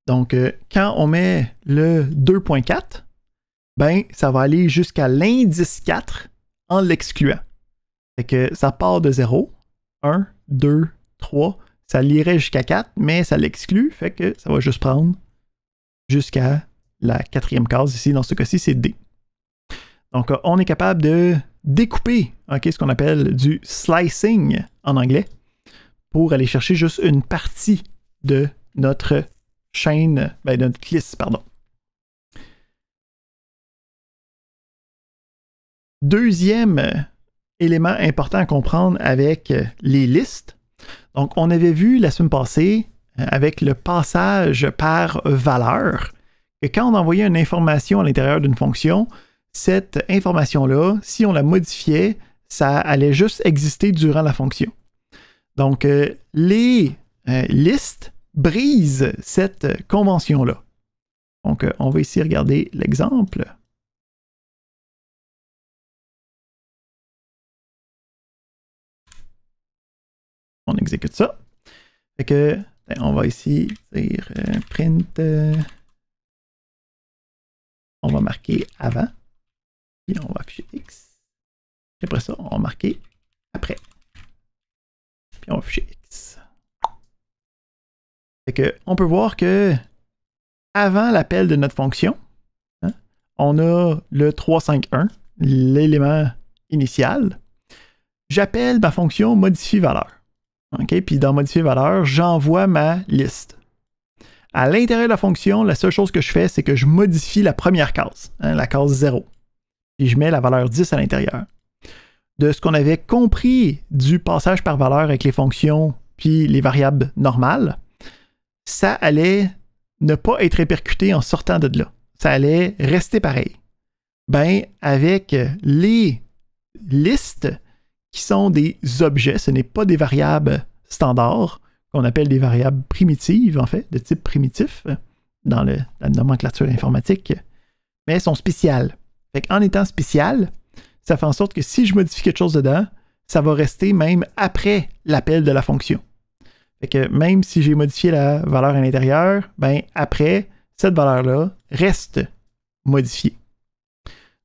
A: Donc, quand on met le 2.4, ben, ça va aller jusqu'à l'indice 4 en l'excluant. Fait que ça part de 0, 1, 2, 3, ça lirait jusqu'à 4, mais ça l'exclut, fait que ça va juste prendre jusqu'à la 4e case ici. Dans ce cas-ci, c'est D. Donc, on est capable de découper ce qu'on appelle du slicing en anglais pour aller chercher juste une partie de notre chaîne, de notre liste, pardon. Deuxième élément important à comprendre avec les listes. Donc, on avait vu la semaine passée avec le passage par valeur, que quand on envoyait une information à l'intérieur d'une fonction, cette information-là, si on la modifiait, ça allait juste exister durant la fonction. Donc, les listes brisent cette convention-là. Donc, on va ici regarder l'exemple. On exécute ça. Fait que on va ici dire print. On va marquer avant. Puis on va afficher X. Et après ça, on va marquer après. Puis on va afficher X. Fait que on peut voir que avant l'appel de notre fonction, on a le 351, l'élément initial. J'appelle ma fonction modifie valeur. Puis dans modifier valeur, j'envoie ma liste. À l'intérieur de la fonction, la seule chose que je fais, c'est que je modifie la première case, la case 0. Puis je mets la valeur 10 à l'intérieur. De ce qu'on avait compris du passage par valeur avec les fonctions puis les variables normales, ça allait ne pas être répercuté en sortant de là. ça allait rester pareil? Ben, avec les listes qui sont des objets, ce n'est pas des variables standards, qu'on appelle des variables primitives, en fait, de type primitif, dans la nomenclature informatique, mais elles sont spéciales. En étant spéciales, ça fait en sorte que si je modifie quelque chose dedans, ça va rester même après l'appel de la fonction. Fait que même si j'ai modifié la valeur à l'intérieur, ben après, cette valeur-là reste modifiée.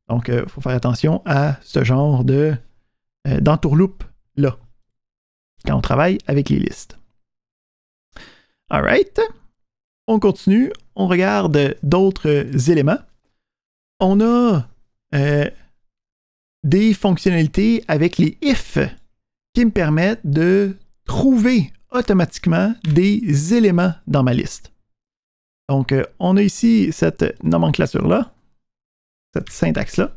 A: Donc, il faut faire attention à ce genre d'entourloupe-là quand on travaille avec les listes. Alright. On continue. On regarde d'autres éléments. On a des fonctionnalités avec les if qui me permettent de trouver automatiquement des éléments dans ma liste. Donc, on a ici cette nomenclature-là, cette syntaxe-là.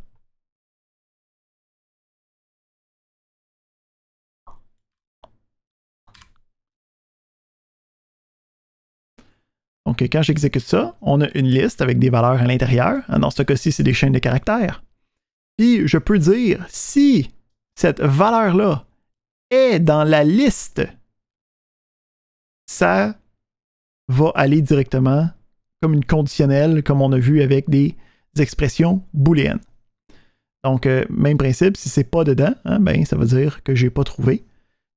A: Donc, quand j'exécute ça, on a une liste avec des valeurs à l'intérieur. Dans ce cas-ci, c'est des chaînes de caractères. Puis, je peux dire si cette valeur-là est dans la liste, ça va aller directement comme une conditionnelle, comme on a vu avec des expressions booléennes. Donc, même principe, si c'est pas dedans, hein, ben, ça veut dire que j'ai pas trouvé.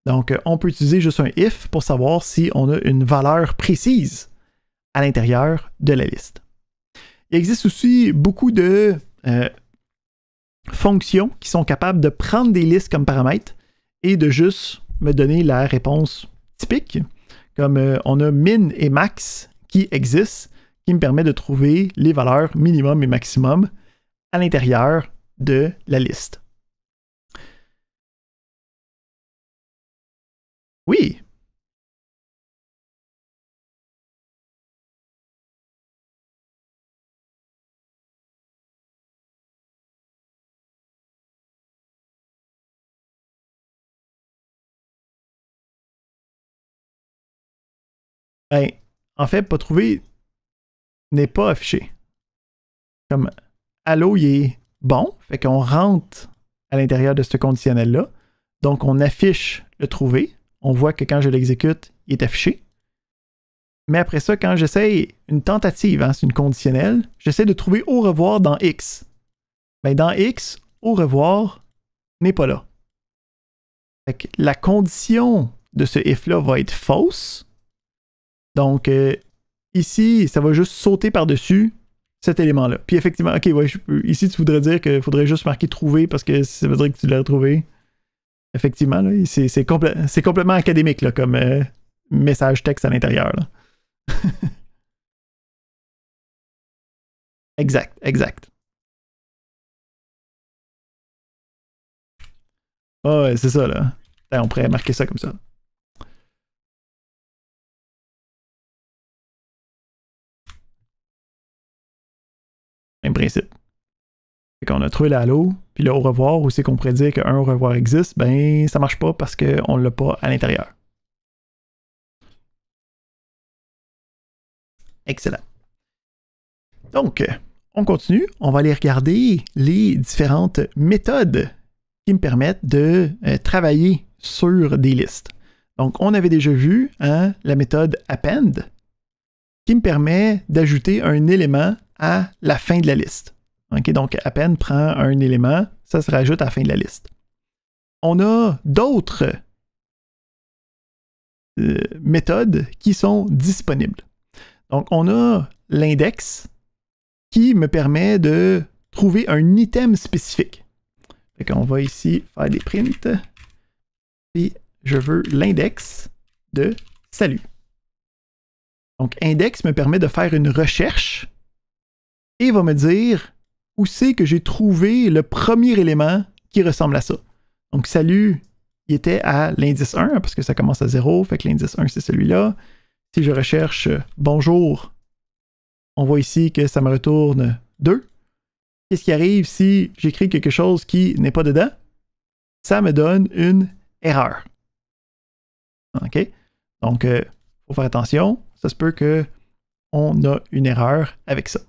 A: Donc, on peut utiliser juste un if pour savoir si on a une valeur précise à l'intérieur de la liste. Il existe aussi beaucoup de fonctions qui sont capables de prendre des listes comme paramètres et de juste me donner la réponse typique. Comme on a min et max qui existent, qui me permet de trouver les valeurs minimum et maximum à l'intérieur de la liste. Oui. Ben, en fait, pas trouvé n'est pas affiché. Comme Allo, il est bon, fait qu'on rentre à l'intérieur de ce conditionnel-là. Donc, on affiche le trouvé. On voit que quand je l'exécute, il est affiché. Mais après ça, quand j'essaye une tentative, hein, c'est une conditionnelle, j'essaie de trouver au revoir dans X. Ben, dans X, au revoir n'est pas là. Fait que la condition de ce if-là va être fausse. Donc, ici, ça va juste sauter par-dessus cet élément-là. Puis effectivement, ok, ouais, ici, tu voudrais dire qu'il faudrait juste marquer trouver parce que ça veut dire que tu l'as retrouvé. Effectivement, c'est complètement académique là, comme message texte à l'intérieur. Exact, exact. Ah ouais, c'est ça, là. On pourrait marquer ça comme ça. Même principe. Fait qu'on a trouvé la halo, puis le au revoir, où c'est qu'on pourrait dire qu'un au revoir existe, ben ça marche pas parce qu'on l'a pas à l'intérieur. Excellent. Donc, on continue. On va aller regarder les différentes méthodes qui me permettent de travailler sur des listes. Donc, on avait déjà vu hein, la méthode append qui me permet d'ajouter un élément à la fin de la liste. Okay, donc, append prend un élément, ça se rajoute à la fin de la liste. On a d'autres méthodes qui sont disponibles. Donc, on a l'index qui me permet de trouver un item spécifique. Fait qu'on va ici faire des prints. Puis, je veux l'index de salut. Donc, index me permet de faire une recherche et va me dire où c'est que j'ai trouvé le premier élément qui ressemble à ça. Donc, salut, il était à l'indice 1 parce que ça commence à 0, fait que l'indice 1, c'est celui-là. Si je recherche bonjour, on voit ici que ça me retourne 2. Qu'est-ce qui arrive si j'écris quelque chose qui n'est pas dedans? Ça me donne une erreur. OK? Donc, il faut faire attention. Ça se peut qu'on a une erreur avec ça.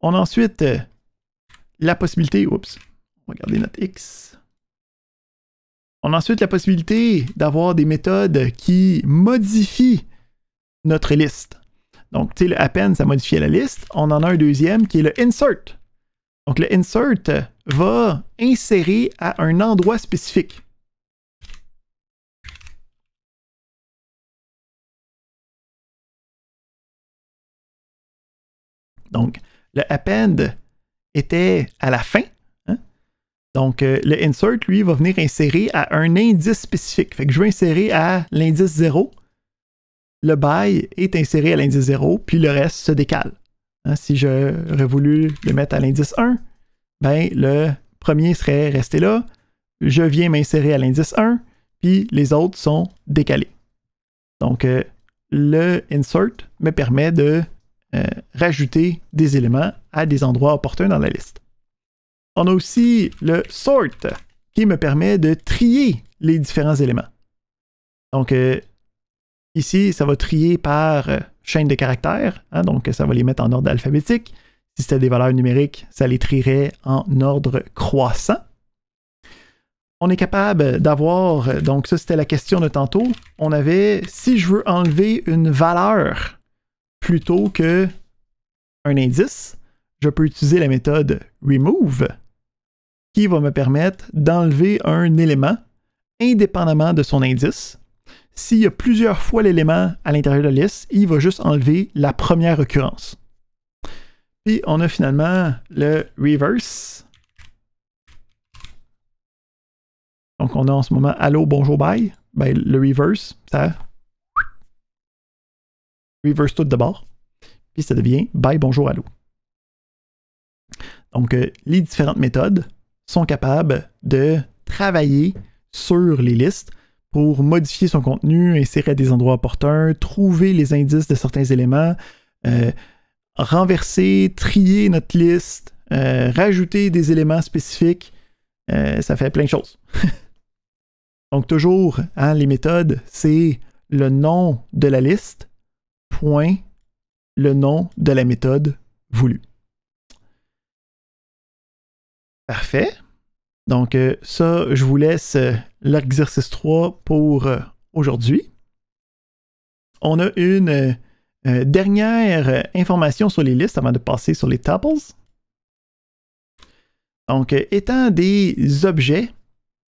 A: On a ensuite la possibilité, oups, on va regarder notre X. On a ensuite la possibilité d'avoir des méthodes qui modifient notre liste. Donc, tu sais, le append, ça modifie la liste. On en a un deuxième qui est le insert. Donc, le insert va insérer à un endroit spécifique. Donc, le append était à la fin. Hein? Donc, le insert, lui, va venir insérer à un indice spécifique. Fait que je vais insérer à l'indice 0. Le by est inséré à l'indice 0, puis le reste se décale. Hein? Si j'aurais voulu le mettre à l'indice 1, ben, le premier serait resté là. Je viens m'insérer à l'indice 1, puis les autres sont décalés. Donc, le insert me permet de rajouter des éléments à des endroits opportuns dans la liste. On a aussi le sort qui me permet de trier les différents éléments. Donc, ici, ça va trier par chaîne de caractères, hein, donc ça va les mettre en ordre alphabétique. Si c'était des valeurs numériques, ça les trierait en ordre croissant. On est capable d'avoir, donc ça c'était la question de tantôt, on avait, si je veux enlever une valeur plutôt qu'un indice, je peux utiliser la méthode remove qui va me permettre d'enlever un élément indépendamment de son indice. S'il y a plusieurs fois l'élément à l'intérieur de la liste, il va juste enlever la première occurrence. Puis on a finalement le reverse. Donc on a en ce moment allô, bonjour, bye. Ben, le reverse, ça reverse tout d'abord. Puis ça devient bye, bonjour, allô. Donc les différentes méthodes sont capables de travailler sur les listes pour modifier son contenu, insérer à des endroits opportuns, trouver les indices de certains éléments, renverser, trier notre liste, rajouter des éléments spécifiques. Ça fait plein de choses. Donc toujours, hein, les méthodes, c'est le nom de la liste, point, le nom de la méthode voulue. Parfait. Donc ça, je vous laisse l'exercice 3 pour aujourd'hui. On a une dernière information sur les listes avant de passer sur les tuples. Donc, étant des objets,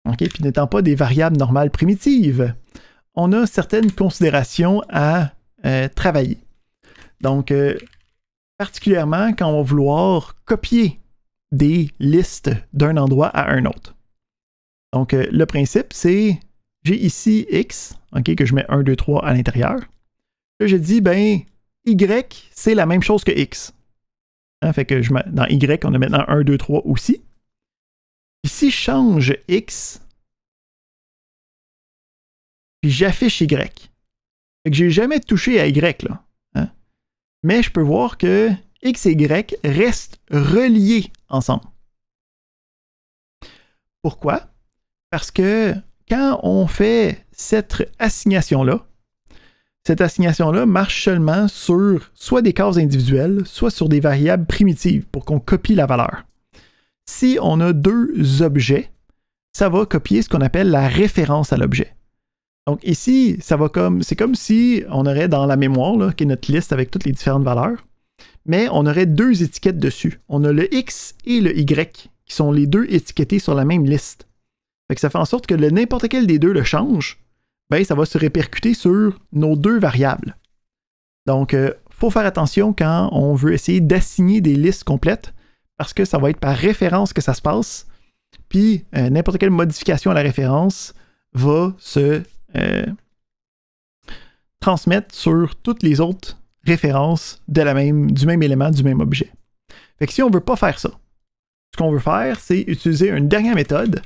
A: okay, puis n'étant pas des variables normales primitives, on a certaines considérations à travailler. Donc, particulièrement quand on va vouloir copier des listes d'un endroit à un autre. Donc, le principe, c'est, j'ai ici X, okay, que je mets 1, 2, 3 à l'intérieur. Là, je dis, ben, Y, c'est la même chose que X. Hein, fait que dans Y, on a maintenant 1, 2, 3 aussi. Puis si je change X, puis j'affiche Y, fait que j'ai jamais touché à Y, là. Hein? Mais je peux voir que X et Y restent reliés ensemble. Pourquoi? Parce que quand on fait cette assignation-là marche seulement sur soit des cases individuelles, soit sur des variables primitives pour qu'on copie la valeur. Si on a deux objets, ça va copier ce qu'on appelle la référence à l'objet. Donc ici, c'est comme si on aurait dans la mémoire, là, qui est notre liste avec toutes les différentes valeurs, mais on aurait deux étiquettes dessus. On a le X et le Y, qui sont les deux étiquetés sur la même liste. Fait que ça fait en sorte que n'importe quel des deux le change, ben, ça va se répercuter sur nos deux variables. Donc, il faut faire attention quand on veut essayer d'assigner des listes complètes, parce que ça va être par référence que ça se passe, puis n'importe quelle modification à la référence va se transmettre sur toutes les autres références du même élément, du même objet. Fait que si on ne veut pas faire ça, ce qu'on veut faire, c'est utiliser une dernière méthode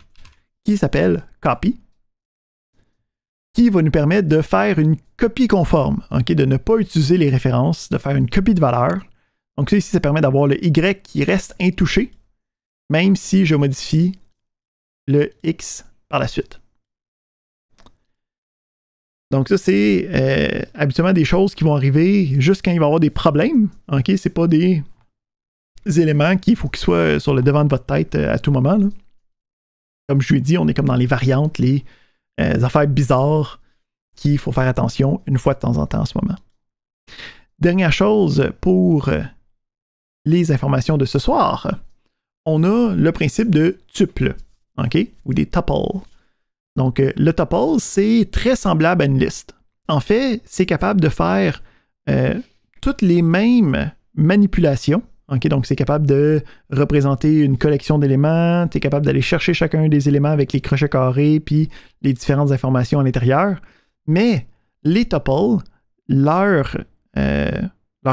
A: qui s'appelle copy, qui va nous permettre de faire une copie conforme, okay, de ne pas utiliser les références, de faire une copie de valeur. Donc ça ici, ça permet d'avoir le Y qui reste intouché, même si je modifie le X par la suite. Donc ça, c'est habituellement des choses qui vont arriver juste quand il va y avoir des problèmes. Okay? C'est pas des éléments qu'il faut qu'ils soient sur le devant de votre tête à tout moment, là. Comme je lui ai dit, on est comme dans les variantes, les affaires bizarres qu'il faut faire attention une fois de temps en temps en ce moment. Dernière chose pour les informations de ce soir, on a le principe de tuple, OK? Ou des tuples. Donc, le tuple, c'est très semblable à une liste. En fait, c'est capable de faire toutes les mêmes manipulations. Okay, donc, c'est capable de représenter une collection d'éléments. Tu es capable d'aller chercher chacun des éléments avec les crochets carrés puis les différentes informations à l'intérieur. Mais les tuples, leur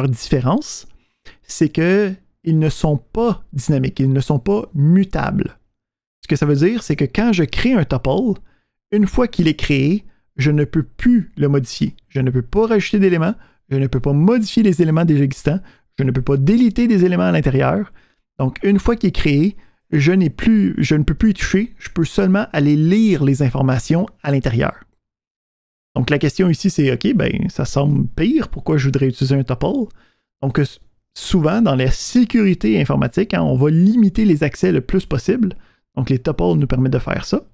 A: différence, c'est qu'ils ne sont pas dynamiques, ils ne sont pas mutables. Ce que ça veut dire, c'est que quand je crée un tuple, une fois qu'il est créé, je ne peux plus le modifier. Je ne peux pas rajouter d'éléments, je ne peux pas modifier les éléments déjà existants, je ne peux pas déliter des éléments à l'intérieur. Donc, une fois qu'il est créé, je ne peux plus y toucher, je peux seulement aller lire les informations à l'intérieur. Donc, la question ici, c'est OK, ben, ça semble pire, pourquoi je voudrais utiliser un tuple? Donc, souvent, dans la sécurité informatique, hein, on va limiter les accès le plus possible. Donc, les tuples nous permettent de faire ça.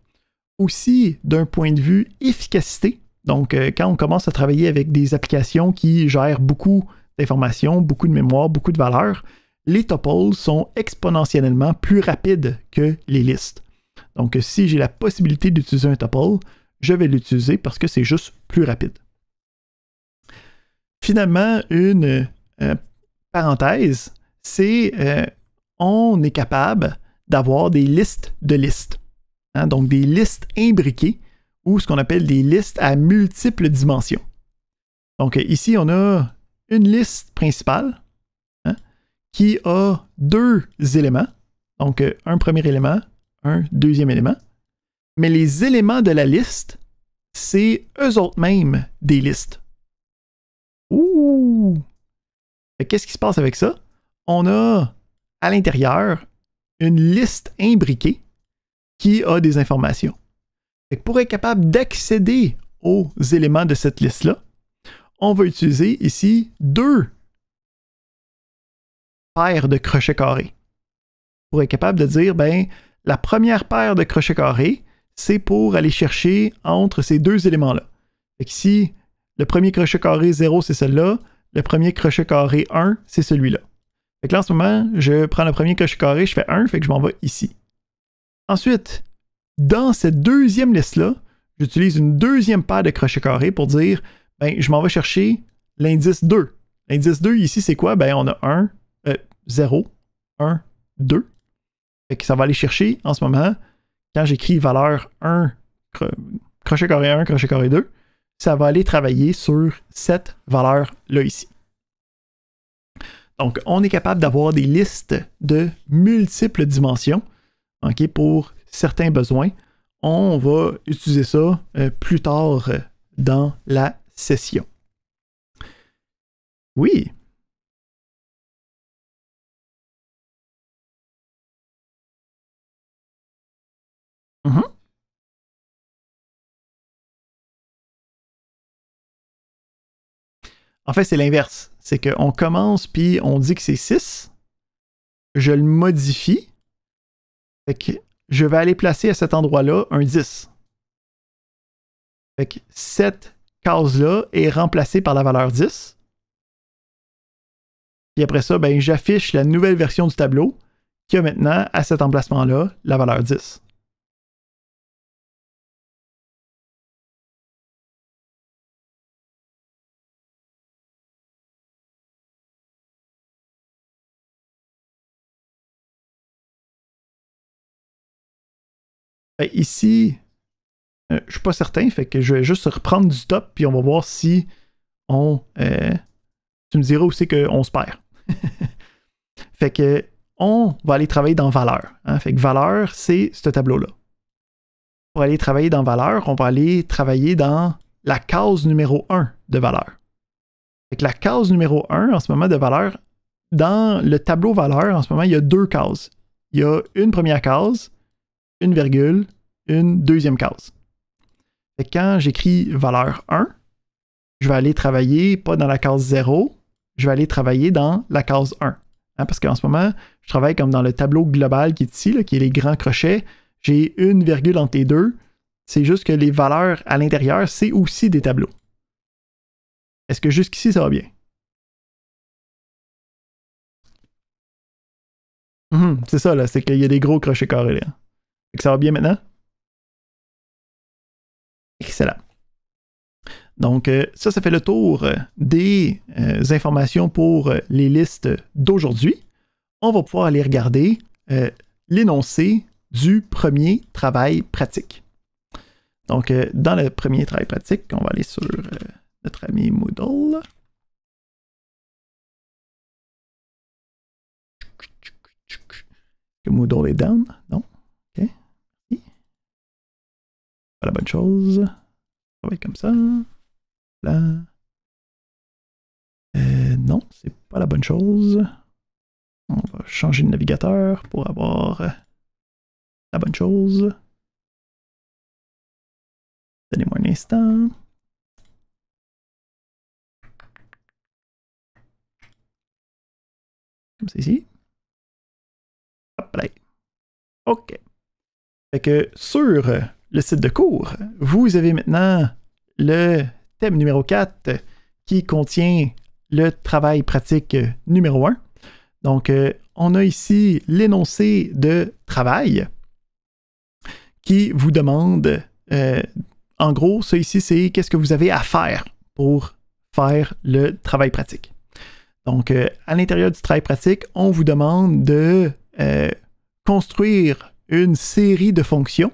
A: Aussi, d'un point de vue efficacité, donc quand on commence à travailler avec des applications qui gèrent beaucoup d'informations, beaucoup de mémoire, beaucoup de valeurs, les tuples sont exponentiellement plus rapides que les listes. Donc, si j'ai la possibilité d'utiliser un tuple, je vais l'utiliser parce que c'est juste plus rapide. Finalement, une parenthèse, c'est on est capable d'avoir des listes de listes. Hein, donc, des listes imbriquées ou ce qu'on appelle des listes à multiples dimensions. Donc, ici, on a une liste principale, hein, qui a deux éléments. Donc, un premier élément, un deuxième élément. Mais les éléments de la liste, c'est eux autres mêmes des listes. Ouh! Qu'est-ce qui se passe avec ça? On a à l'intérieur une liste imbriquée qui a des informations. Pour être capable d'accéder aux éléments de cette liste-là, on va utiliser ici deux paires de crochets carrés. Pour être capable de dire, ben, la première paire de crochets carrés, c'est pour aller chercher entre ces deux éléments-là. Ici, le premier crochet carré 0, c'est celui-là. Le premier crochet carré 1, c'est celui-là. Fait que là, en ce moment, je prends le premier crochet carré, je fais 1, fait que je m'en vais ici. Ensuite, dans cette deuxième liste-là, j'utilise une deuxième paire de crochets carrés pour dire, ben, je m'en vais chercher l'indice 2. L'indice 2, ici, c'est quoi? Ben, on a 1, 0, 1, 2. Fait que ça va aller chercher, en ce moment, quand j'écris valeur 1, crochet carré 1, crochet carré 2, ça va aller travailler sur cette valeur-là ici. Donc, on est capable d'avoir des listes de multiples dimensions, okay, pour certains besoins. On va utiliser ça plus tard dans la session. Oui. En fait, c'est l'inverse. C'est qu'on commence puis on dit que c'est 6. Je le modifie. Fait que je vais aller placer à cet endroit-là un 10. Fait que cette case-là est remplacée par la valeur 10. Puis après ça, ben, j'affiche la nouvelle version du tableau qui a maintenant, à cet emplacement-là, la valeur 10. Ben, ici, je ne suis pas certain, fait que je vais juste reprendre du top, puis on va voir si on... tu me diras où c'est qu'on se perd. Fait que on va aller travailler dans valeur. Hein? Fait que valeur, c'est ce tableau-là. Pour aller travailler dans valeur, on va aller travailler dans la case numéro 1 de valeur. Fait que la case numéro 1 en ce moment de valeur, dans le tableau valeur, en ce moment, il y a deux cases. Il y a une première case, une virgule, une deuxième case. Fait que quand j'écris valeur 1, je vais aller travailler pas dans la case 0, je vais aller travailler dans la case 1. Hein, parce qu'en ce moment, je travaille comme dans le tableau global qui est ici, là, qui est les grands crochets. J'ai une virgule entre les deux. C'est juste que les valeurs à l'intérieur, c'est aussi des tableaux. Est-ce que jusqu'ici, ça va bien? C'est ça, là, c'est qu'il y a des gros crochets carrés là. Fait que ça va bien maintenant? Excellent. Donc, ça fait le tour des informations pour les listes d'aujourd'hui. On va pouvoir aller regarder l'énoncé du premier travail pratique. Donc, dans le premier travail pratique, on va aller sur notre ami Moodle. Que Moodle est down? Non? OK. Pas la bonne chose. Ça va être comme ça. Là. Non, c'est pas la bonne chose. On va changer de navigateur pour avoir la bonne chose. Donnez-moi un instant. Comme c'est ici. Hop là. OK. Fait que sur le site de cours, vous avez maintenant le thème numéro 4 qui contient le travail pratique numéro 1. Donc, on a ici l'énoncé de travail qui vous demande, en gros, ça ici, c'est qu'est-ce que vous avez à faire pour faire le travail pratique. Donc, à l'intérieur du travail pratique, on vous demande de construire une série de fonctions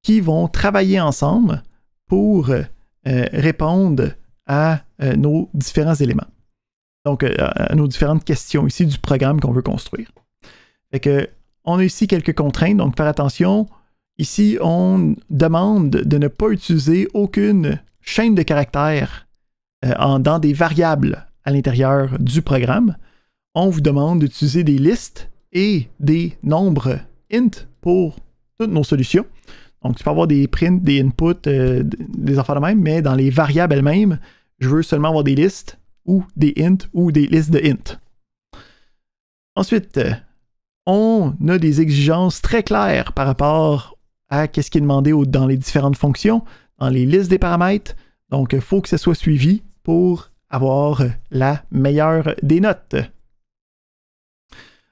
A: qui vont travailler ensemble pour répondre à nos différents éléments. Donc, à nos différentes questions ici du programme qu'on veut construire. Fait que, on a ici quelques contraintes, donc faire attention. Ici, on demande de ne pas utiliser aucune chaîne de caractères dans des variables à l'intérieur du programme. On vous demande d'utiliser des listes et des nombres int pour toutes nos solutions. Donc, tu peux avoir des prints, des inputs, des affaires de même, mais dans les variables elles-mêmes, je veux seulement avoir des listes ou des int ou des listes de int. Ensuite, on a des exigences très claires par rapport à ce qui est demandé dans les différentes fonctions, dans les listes des paramètres. Donc, il faut que ça soit suivi pour avoir la meilleure des notes.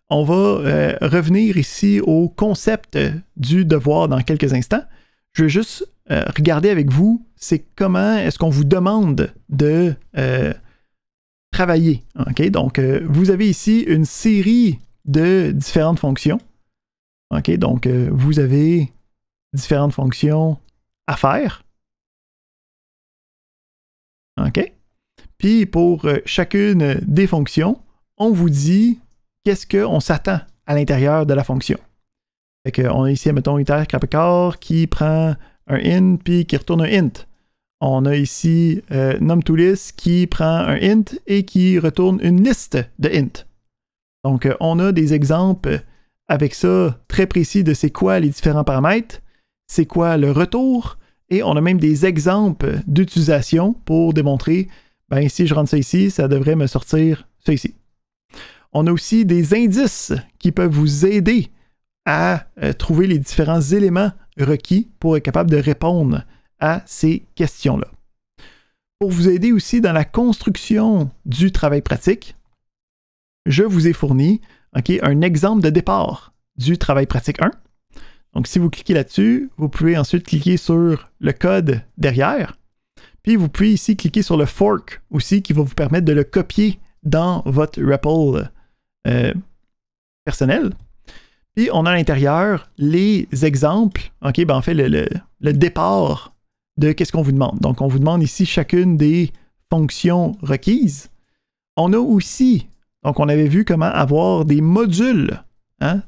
A: On va revenir ici au concept du devoir dans quelques instants. Je veux juste regarder avec vous, c'est comment est-ce qu'on vous demande de travailler. Okay? Donc, vous avez ici une série de différentes fonctions. Okay? Donc, vous avez différentes fonctions à faire. OK? Puis, pour chacune des fonctions, on vous dit qu'est-ce qu'on s'attend à l'intérieur de la fonction. Fait qu'on a ici, mettons, iter Capricorn qui prend un int puis qui retourne un int. On a ici num2list qui prend un int et qui retourne une liste de int. Donc, on a des exemples avec ça très précis de c'est quoi les différents paramètres, c'est quoi le retour, et on a même des exemples d'utilisation pour démontrer, ben si je rentre ça ici, ça devrait me sortir ça ici. On a aussi des indices qui peuvent vous aider à trouver les différents éléments requis pour être capable de répondre à ces questions-là. Pour vous aider aussi dans la construction du travail pratique, je vous ai fourni un exemple de départ du travail pratique 1. Donc, si vous cliquez là-dessus, vous pouvez ensuite cliquer sur le code derrière. Puis, vous pouvez ici cliquer sur le fork aussi qui va vous permettre de le copier dans votre REPL personnel. Puis, on a à l'intérieur les exemples, en fait, le départ de qu'est-ce qu'on vous demande. Donc, on vous demande ici chacune des fonctions requises. On a aussi, donc on avait vu comment avoir des modules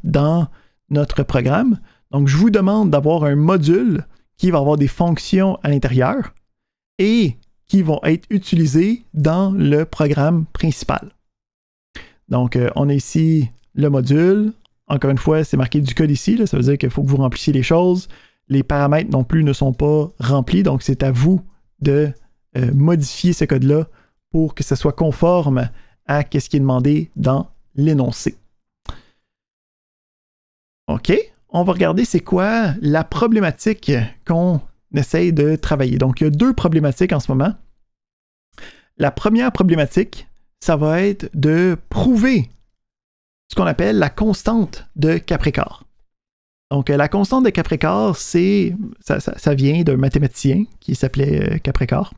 A: dans notre programme. Donc, je vous demande d'avoir un module qui va avoir des fonctions à l'intérieur et qui vont être utilisées dans le programme principal. Donc, on a ici le module. Encore une fois, c'est marqué du code ici. Là, ça veut dire qu'il faut que vous remplissiez les choses. Les paramètres non plus ne sont pas remplis. Donc, c'est à vous de modifier ce code-là pour que ce soit conforme à ce qui est demandé dans l'énoncé. OK, on va regarder c'est quoi la problématique qu'on essaye de travailler. Donc, il y a deux problématiques en ce moment. La première problématique, ça va être de prouver ce qu'on appelle la constante de Caprécor. Donc, la constante de Caprécor, ça vient d'un mathématicien qui s'appelait Caprécor.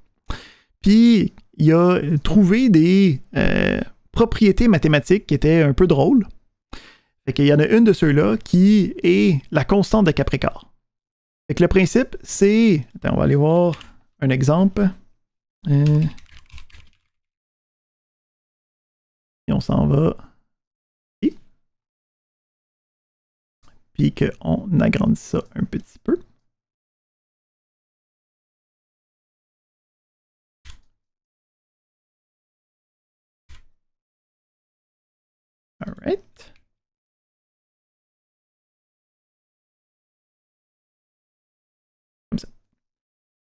A: Puis, il a trouvé des propriétés mathématiques qui étaient un peu drôles. Fait qu'il y en a une de ceux-là qui est la constante de Caprécor. Fait que le principe, c'est... Attends, on va aller voir un exemple. Et on s'en va. Puis qu'on agrandit ça un petit peu. All right. Comme ça.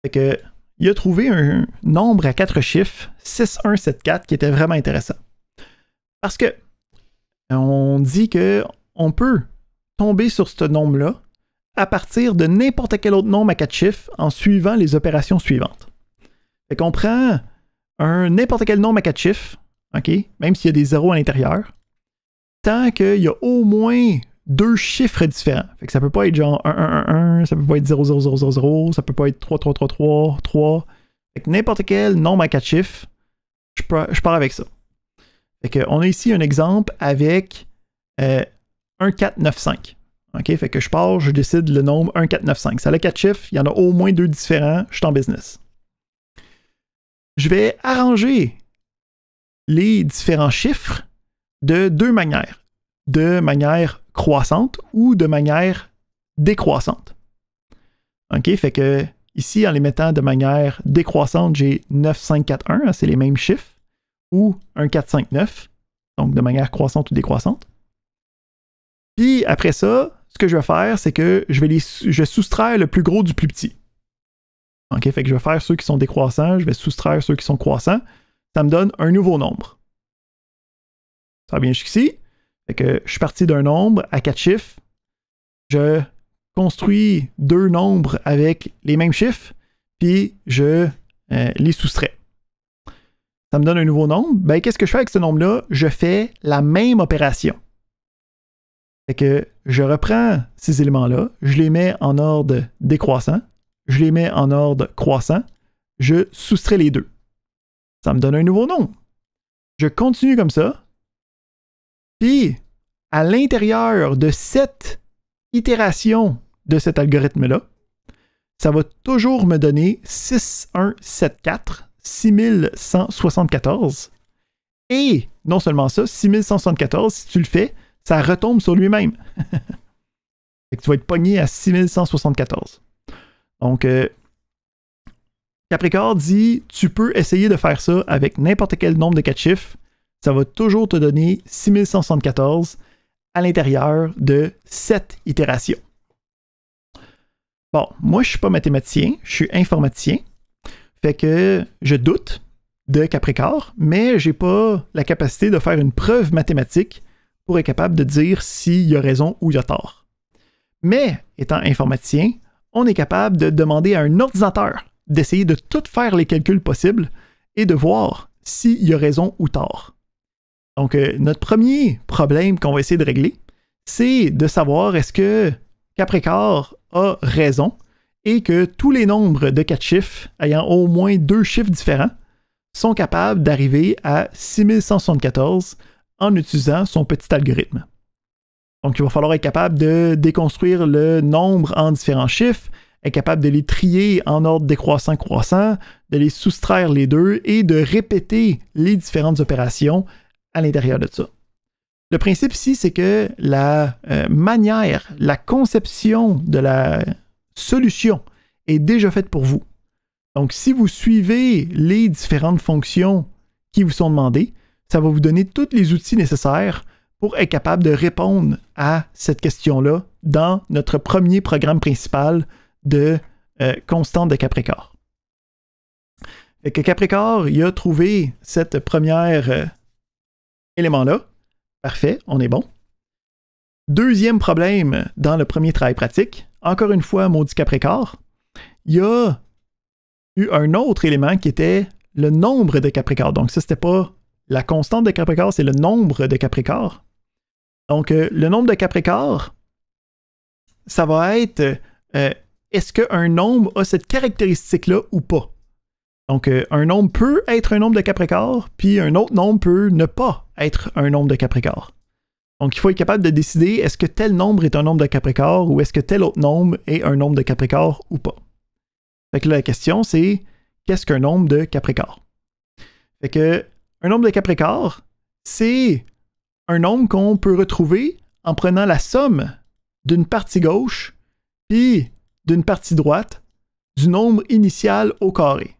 A: Fait que, il a trouvé un nombre à 4 chiffres, 6174, qui était vraiment intéressant. Parce que on dit qu'on peut tomber sur ce nombre-là à partir de n'importe quel autre nombre à 4 chiffres en suivant les opérations suivantes. Fait qu'on prend n'importe quel nombre à 4 chiffres, OK, même s'il y a des zéros à l'intérieur, tant qu'il y a au moins 2 chiffres différents. Fait que ça peut pas être genre 1, 1, 1, 1, ça peut pas être 0, 0, 0, 0, 0, ça peut pas être 3, 3, 3, 3, 3. Fait que n'importe quel nombre à 4 chiffres, je pars avec ça. Fait que on a ici un exemple avec 1, 4, 9, 5. OK? Fait que je décide le nombre 1, 4, 9, 5. Ça a 4 chiffres, il y en a au moins 2 différents, je suis en business. Je vais arranger les différents chiffres de deux manières. De manière croissante ou de manière décroissante. OK? Fait que ici, en les mettant de manière décroissante, j'ai 9, 5, 4, 1, c'est les mêmes chiffres, ou 1, 4, 5, 9, donc de manière croissante ou décroissante. Puis après ça, ce que je vais faire, c'est que je vais soustraire le plus gros du plus petit. OK? Fait que je vais faire ceux qui sont décroissants, je vais soustraire ceux qui sont croissants. Ça me donne un nouveau nombre. Ça va bien jusqu'ici. Fait que je suis parti d'un nombre à 4 chiffres. Je construis 2 nombres avec les mêmes chiffres, puis je les soustrais. Ça me donne un nouveau nombre. Ben, qu'est-ce que je fais avec ce nombre-là? Je fais la même opération. Fait que je reprends ces éléments-là, je les mets en ordre décroissant, je les mets en ordre croissant, je soustrais les deux. Ça me donne un nouveau nombre. Je continue comme ça. Puis, à l'intérieur de cette itération de cet algorithme-là, ça va toujours me donner 6174, 6174. Et non seulement ça, 6174, si tu le fais, ça retombe sur lui-même. Fait que tu vas être pogné à 6174. Donc, Caprécor dit, tu peux essayer de faire ça avec n'importe quel nombre de 4 chiffres. Ça va toujours te donner 6174 à l'intérieur de cette itération. Bon, moi, je ne suis pas mathématicien, je suis informaticien. Fait que je doute de Caprécor, mais je n'ai pas la capacité de faire une preuve mathématique pour être capable de dire s'il y a raison ou il y a tort. Mais, étant informaticien, on est capable de demander à un ordinateur d'essayer de tout faire les calculs possibles et de voir s'il y a raison ou tort. Donc, notre premier problème qu'on va essayer de régler, c'est de savoir est-ce que Caprécor a raison et que tous les nombres de 4 chiffres ayant au moins 2 chiffres différents sont capables d'arriver à 6174 en utilisant son petit algorithme. Donc, il va falloir être capable de déconstruire le nombre en différents chiffres, être capable de les trier en ordre décroissant-croissant, de les soustraire les deux et de répéter les différentes opérations à l'intérieur de ça. Le principe ici, c'est que la manière, la conception de la solution est déjà faite pour vous. Donc, si vous suivez les différentes fonctions qui vous sont demandées, ça va vous donner tous les outils nécessaires pour être capable de répondre à cette question-là dans notre premier programme principal de constante de Caprécor. Fait que Caprécor, il a trouvé cette première élément-là, Parfait, on est bon. Deuxième problème dans le premier travail pratique, encore une fois, maudit Capricorne, il y a eu un autre élément qui était le nombre de Capricorne. Donc ça, c'était pas la constante de Capricorne, c'est le nombre de Capricorne. Donc le nombre de Capricorne, ça va être est-ce qu'un nombre a cette caractéristique-là ou pas? Donc un nombre peut être un nombre de Capricorne, puis un autre nombre peut ne pas être un nombre de Capricorne. Donc, il faut être capable de décider est-ce que tel nombre est un nombre de Capricorne ou est-ce que tel autre nombre est un nombre de Capricorne ou pas. Fait que là, la question, c'est qu'est-ce qu'un nombre de Capricorne? Fait que un nombre de Capricorne, c'est un nombre qu'on peut retrouver en prenant la somme d'une partie gauche puis d'une partie droite du nombre initial au carré.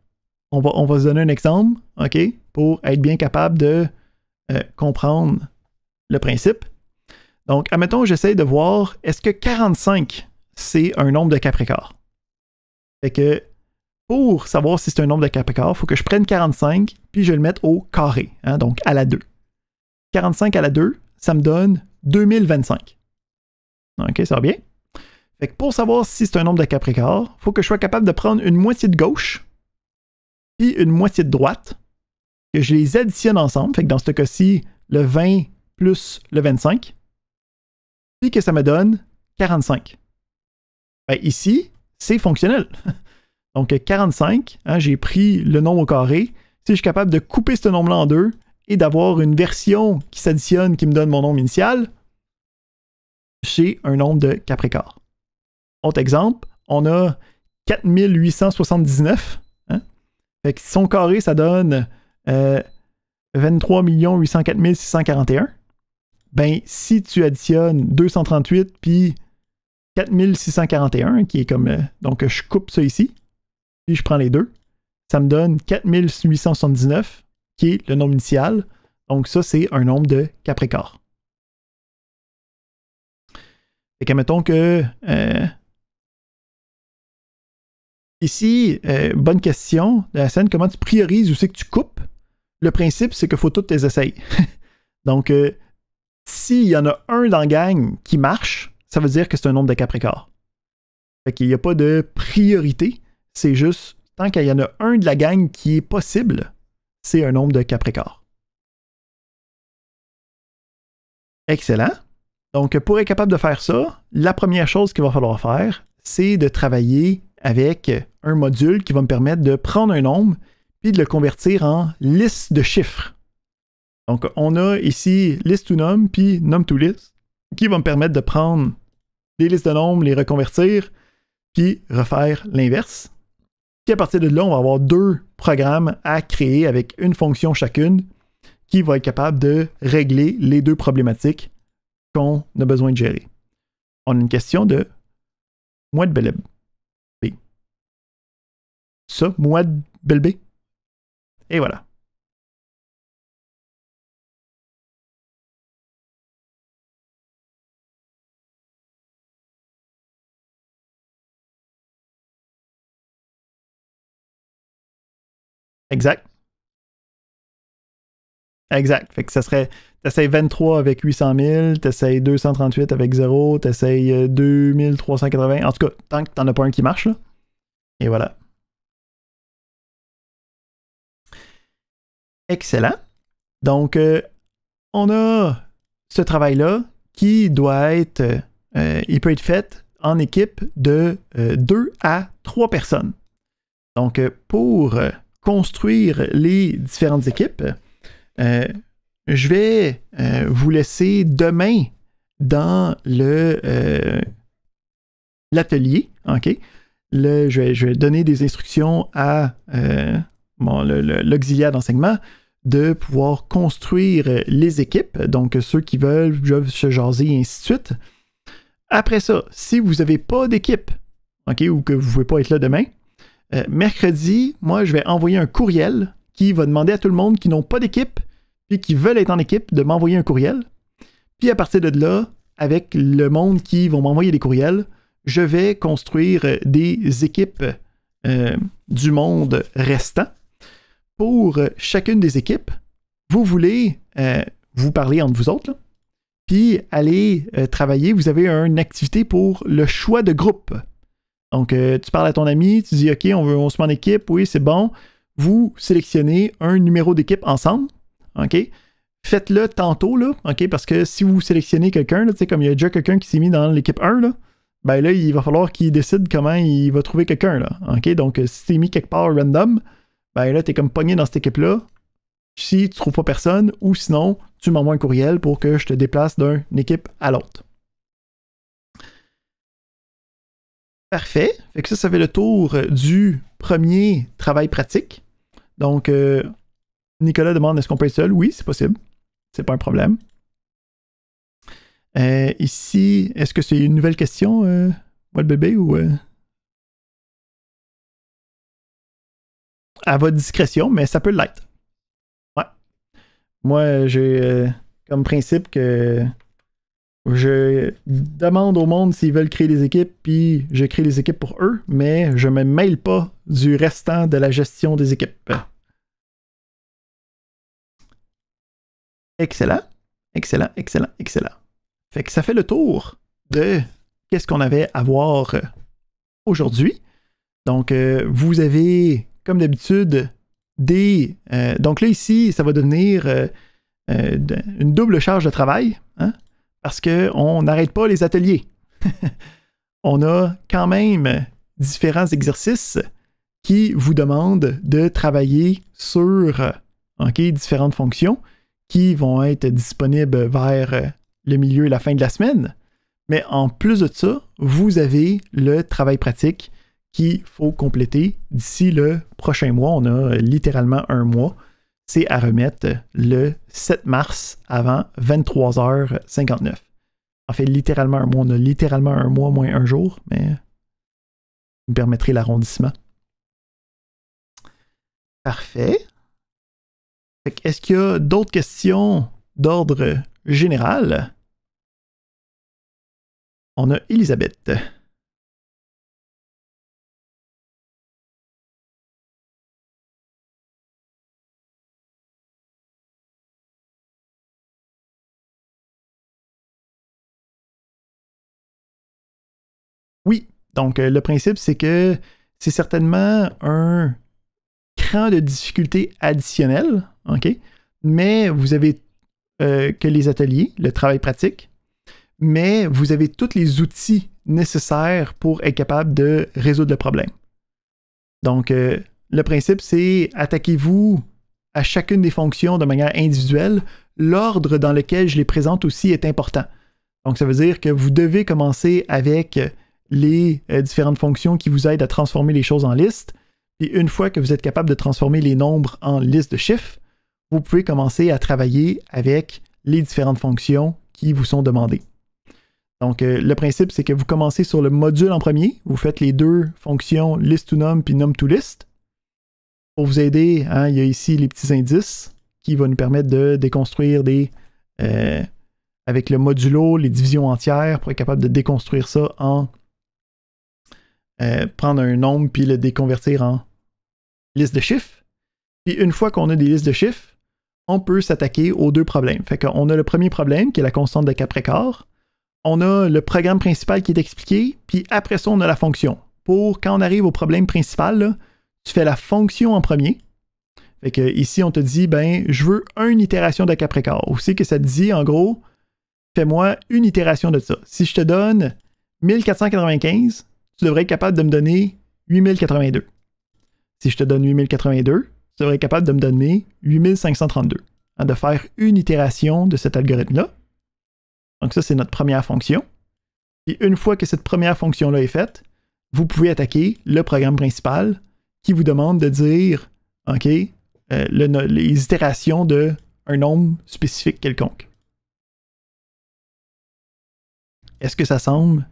A: On va se donner un exemple, OK, pour être bien capable de comprendre le principe. Donc, admettons, j'essaie de voir, est-ce que 45, c'est un nombre de Capricorne? Fait que, pour savoir si c'est un nombre de Capricorne, il faut que je prenne 45, puis je le mette au carré, hein, donc à la 2. 45 à la 2, ça me donne 2025. OK, ça va bien? Fait que pour savoir si c'est un nombre de Capricorne, il faut que je sois capable de prendre une moitié de gauche, puis une moitié de droite, que je les additionne ensemble. Fait que dans ce cas-ci, le 20 plus le 25, puis que ça me donne 45. Ben ici, c'est fonctionnel. Donc 45, hein, j'ai pris le nombre au carré. Si je suis capable de couper ce nombre-là en deux et d'avoir une version qui s'additionne, qui me donne mon nombre initial, j'ai un nombre de Capricorne. Autre exemple, on a 4879. Hein? Fait que son carré, ça donne 23 804 641. Ben, si tu additionnes 238 puis 4641, qui est comme... donc, je coupe ça ici, puis je prends les deux, ça me donne 4879, qui est le nombre initial. Donc, ça, c'est un nombre de Capricorne. Fait que, mettons que... ici, bonne question de la scène, comment tu priorises où c'est que tu coupes? Le principe, c'est qu'il faut toutes tes essais. Donc, s'il y en a un dans la gang qui marche, ça veut dire que c'est un nombre de Capricorne. Fait qu'il n'y a pas de priorité, c'est juste, tant qu'il y en a un de la gang qui est possible, c'est un nombre de Capricorne. Excellent. Donc, pour être capable de faire ça, la première chose qu'il va falloir faire, c'est de travailler avec un module qui va me permettre de prendre un nombre puis de le convertir en liste de chiffres. Donc, on a ici list to num puis num to list qui va me permettre de prendre des listes de nombres, les reconvertir puis refaire l'inverse. Puis à partir de là, on va avoir deux programmes à créer avec une fonction chacune qui va être capable de régler les deux problématiques qu'on a besoin de gérer. On a une question de Mouad Belb. Ça, Mouad Belbé. Et voilà. Exact. Exact. Fait que ça serait, t'essayes 23 avec 800 000, t'essayes 238 avec 0, t'essayes 2380. En tout cas, tant que t'en as pas un qui marche, là. Et voilà. Excellent. Donc, on a ce travail-là qui doit être, il peut être fait en équipe de 2 à 3 personnes. Donc, pour construire les différentes équipes, je vais vous laisser demain dans l'atelier. OK? Je vais donner des instructions à l'auxiliaire d'enseignement de pouvoir construire les équipes. Donc, ceux qui veulent se jaser et ainsi de suite. Après ça, si vous n'avez pas d'équipe, OK, ou que vous ne pouvez pas être là demain, mercredi, moi, je vais envoyer un courriel qui va demander à tout le monde qui n'ont pas d'équipe puis qui veulent être en équipe de m'envoyer un courriel. Puis à partir de là, avec le monde qui vont m'envoyer des courriels, je vais construire des équipes du monde restant. Pour chacune des équipes, vous voulez vous parler entre vous autres, là. puis aller travailler. Vous avez une activité pour le choix de groupe. Donc, tu parles à ton ami, tu dis, OK, on se met en équipe, oui, c'est bon. Vous sélectionnez un numéro d'équipe ensemble, OK? Faites-le tantôt, là, OK? Parce que si vous sélectionnez quelqu'un, tu sais, comme il y a déjà quelqu'un qui s'est mis dans l'équipe 1, là, ben là, il va falloir qu'il décide comment il va trouver quelqu'un, là, OK? Donc, si tu es mis quelque part random, ben là, tu es comme pogné dans cette équipe-là. Si tu trouves pas personne, ou sinon, tu m'envoies un courriel pour que je te déplace d'une équipe à l'autre. Parfait. Fait que ça fait le tour du premier travail pratique. Donc, Nicolas demande est-ce qu'on peut être seul? Oui, c'est possible. C'est pas un problème. Ici, est-ce que c'est une nouvelle question, moi le bébé, ou à votre discrétion, mais ça peut l'être. Ouais. Moi, j'ai comme principe que je demande au monde s'ils veulent créer des équipes, puis je crée les équipes pour eux, mais je me mêle pas du restant de la gestion des équipes. Excellent. Excellent, excellent, excellent. Fait que ça fait le tour de qu'est-ce qu'on avait à voir aujourd'hui. Donc, vous avez, comme d'habitude, des... donc là, ici, ça va devenir une double charge de travail, hein, parce qu'on n'arrête pas les ateliers. On a quand même différents exercices qui vous demandent de travailler sur différentes fonctions qui vont être disponibles vers le milieu et la fin de la semaine. Mais en plus de ça, vous avez le travail pratique qu'il faut compléter d'ici le prochain mois. On a littéralement un mois. C'est à remettre le 7 mars avant 23h59. En fait, littéralement un mois. On a littéralement un mois moins un jour, mais vous me permettrez l'arrondissement. Parfait. Est-ce qu'il y a d'autres questions d'ordre général? On a Elisabeth. Oui, donc le principe, c'est que c'est certainement un cran de difficulté additionnel, OK? Mais vous avez que les ateliers, le travail pratique, mais vous avez tous les outils nécessaires pour être capable de résoudre le problème. Donc, le principe, c'est attaquez-vous à chacune des fonctions de manière individuelle. L'ordre dans lequel je les présente aussi est important. Donc, ça veut dire que vous devez commencer avec les différentes fonctions qui vous aident à transformer les choses en liste. Puis une fois que vous êtes capable de transformer les nombres en liste de chiffres, vous pouvez commencer à travailler avec les différentes fonctions qui vous sont demandées. Donc, le principe, c'est que vous commencez sur le module en premier. Vous faites les deux fonctions list2num puis num2list. Pour vous aider, hein, il y a ici les petits indices qui vont nous permettre de déconstruire des... avec le modulo, les divisions entières, pour être capable de déconstruire ça en... prendre un nombre puis le déconvertir en liste de chiffres. Puis une fois qu'on a des listes de chiffres, on peut s'attaquer aux deux problèmes. Fait qu'on a le premier problème, qui est la constante de Caprécor. On a le programme principal qui est expliqué, puis après ça, on a la fonction. Pour quand on arrive au problème principal, là, tu fais la fonction en premier. Fait que ici, on te dit, ben, je veux une itération de Caprécor. Aussi que ça te dit, en gros, fais-moi une itération de ça. Si je te donne 1495, tu devrais être capable de me donner 8082. Si je te donne 8082, tu devrais être capable de me donner 8532. Hein, de faire une itération de cet algorithme-là. Donc ça, c'est notre première fonction. Et une fois que cette première fonction-là est faite, vous pouvez attaquer le programme principal qui vous demande de dire, OK, les itérations d'un nombre spécifique quelconque. Est-ce que ça semble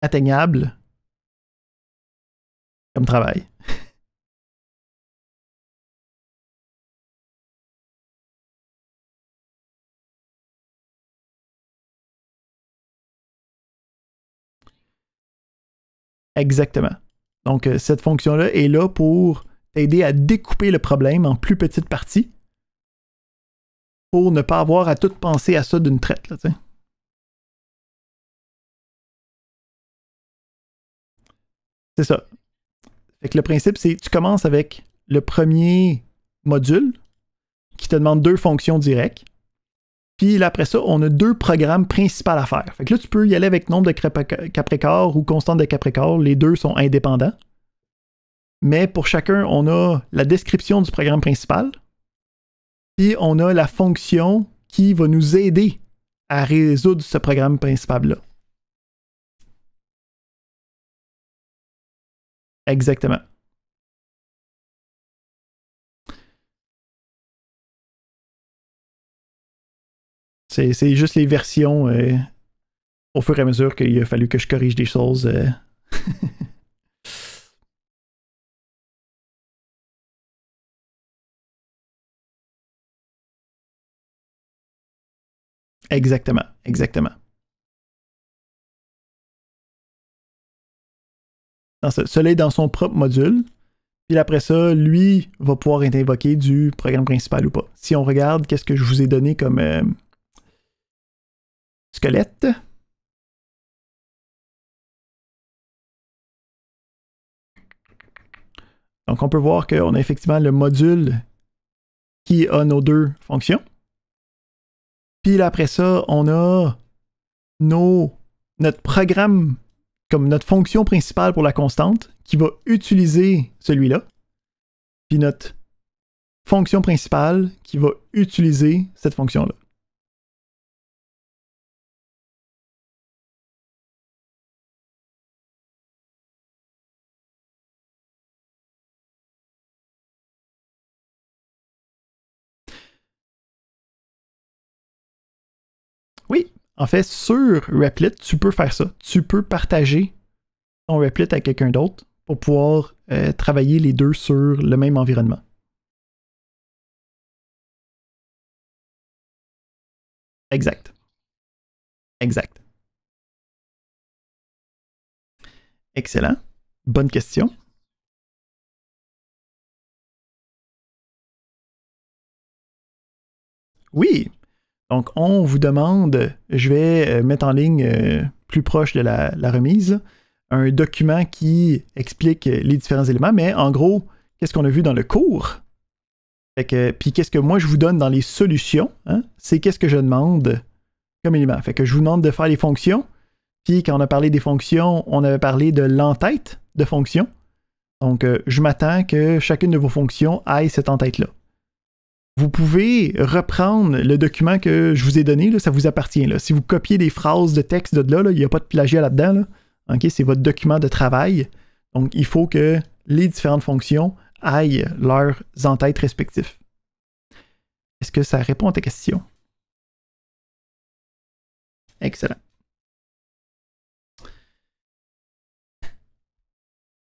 A: atteignable comme travail? Exactement. Donc, cette fonction-là est là pour t'aider à découper le problème en plus petites parties pour ne pas avoir à tout penser à ça d'une traite. Là, c'est ça. Fait que le principe, c'est tu commences avec le premier module qui te demande 2 fonctions directes. Puis là, après ça, on a 2 programmes principaux à faire. Fait que là, tu peux y aller avec nombre de Capricorn ou constante de Capricorn. Les deux sont indépendants. Mais pour chacun, on a la description du programme principal. Puis on a la fonction qui va nous aider à résoudre ce programme principal-là. Exactement. C'est juste les versions au fur et à mesure qu'il a fallu que je corrige des choses. Exactement, exactement. Cela est dans son propre module. Puis après ça, lui va pouvoir être invoqué du programme principal ou pas. Si on regarde, qu'est-ce que je vous ai donné comme squelette? Donc on peut voir qu'on a effectivement le module qui a nos 2 fonctions. Puis là, après ça, on a notre programme comme notre fonction principale pour la constante qui va utiliser celui-là. Puis notre fonction principale qui va utiliser cette fonction-là. Oui, en fait, sur Replit, tu peux faire ça. Tu peux partager ton Replit à quelqu'un d'autre pour pouvoir travailler les deux sur le même environnement. Exact. Exact. Excellent. Bonne question. Oui. Donc, on vous demande, je vais mettre en ligne plus proche de la remise, un document qui explique les différents éléments, mais en gros, qu'est-ce qu'on a vu dans le cours? Puis qu'est-ce que moi je vous donne dans les solutions? Hein? C'est qu'est-ce que je demande comme élément. Fait que je vous demande de faire les fonctions. Puis quand on a parlé des fonctions, on avait parlé de l'entête de fonctions. Donc, je m'attends que chacune de vos fonctions aille cette entête-là. Vous pouvez reprendre le document que je vous ai donné, là, ça vous appartient. Là. Si vous copiez des phrases de texte de là, il n'y a pas de plagiat là-dedans. Là. Okay, c'est votre document de travail. Donc, il faut que les différentes fonctions aillent leurs entêtes respectives. Est-ce que ça répond à ta question? Excellent.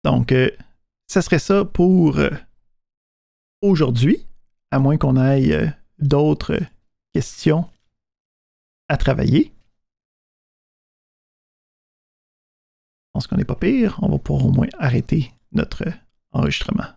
A: Donc, ça serait ça pour aujourd'hui, à moins qu'on aille d'autres questions à travailler. Je pense qu'on n'est pas pire. On va pouvoir au moins arrêter notre enregistrement.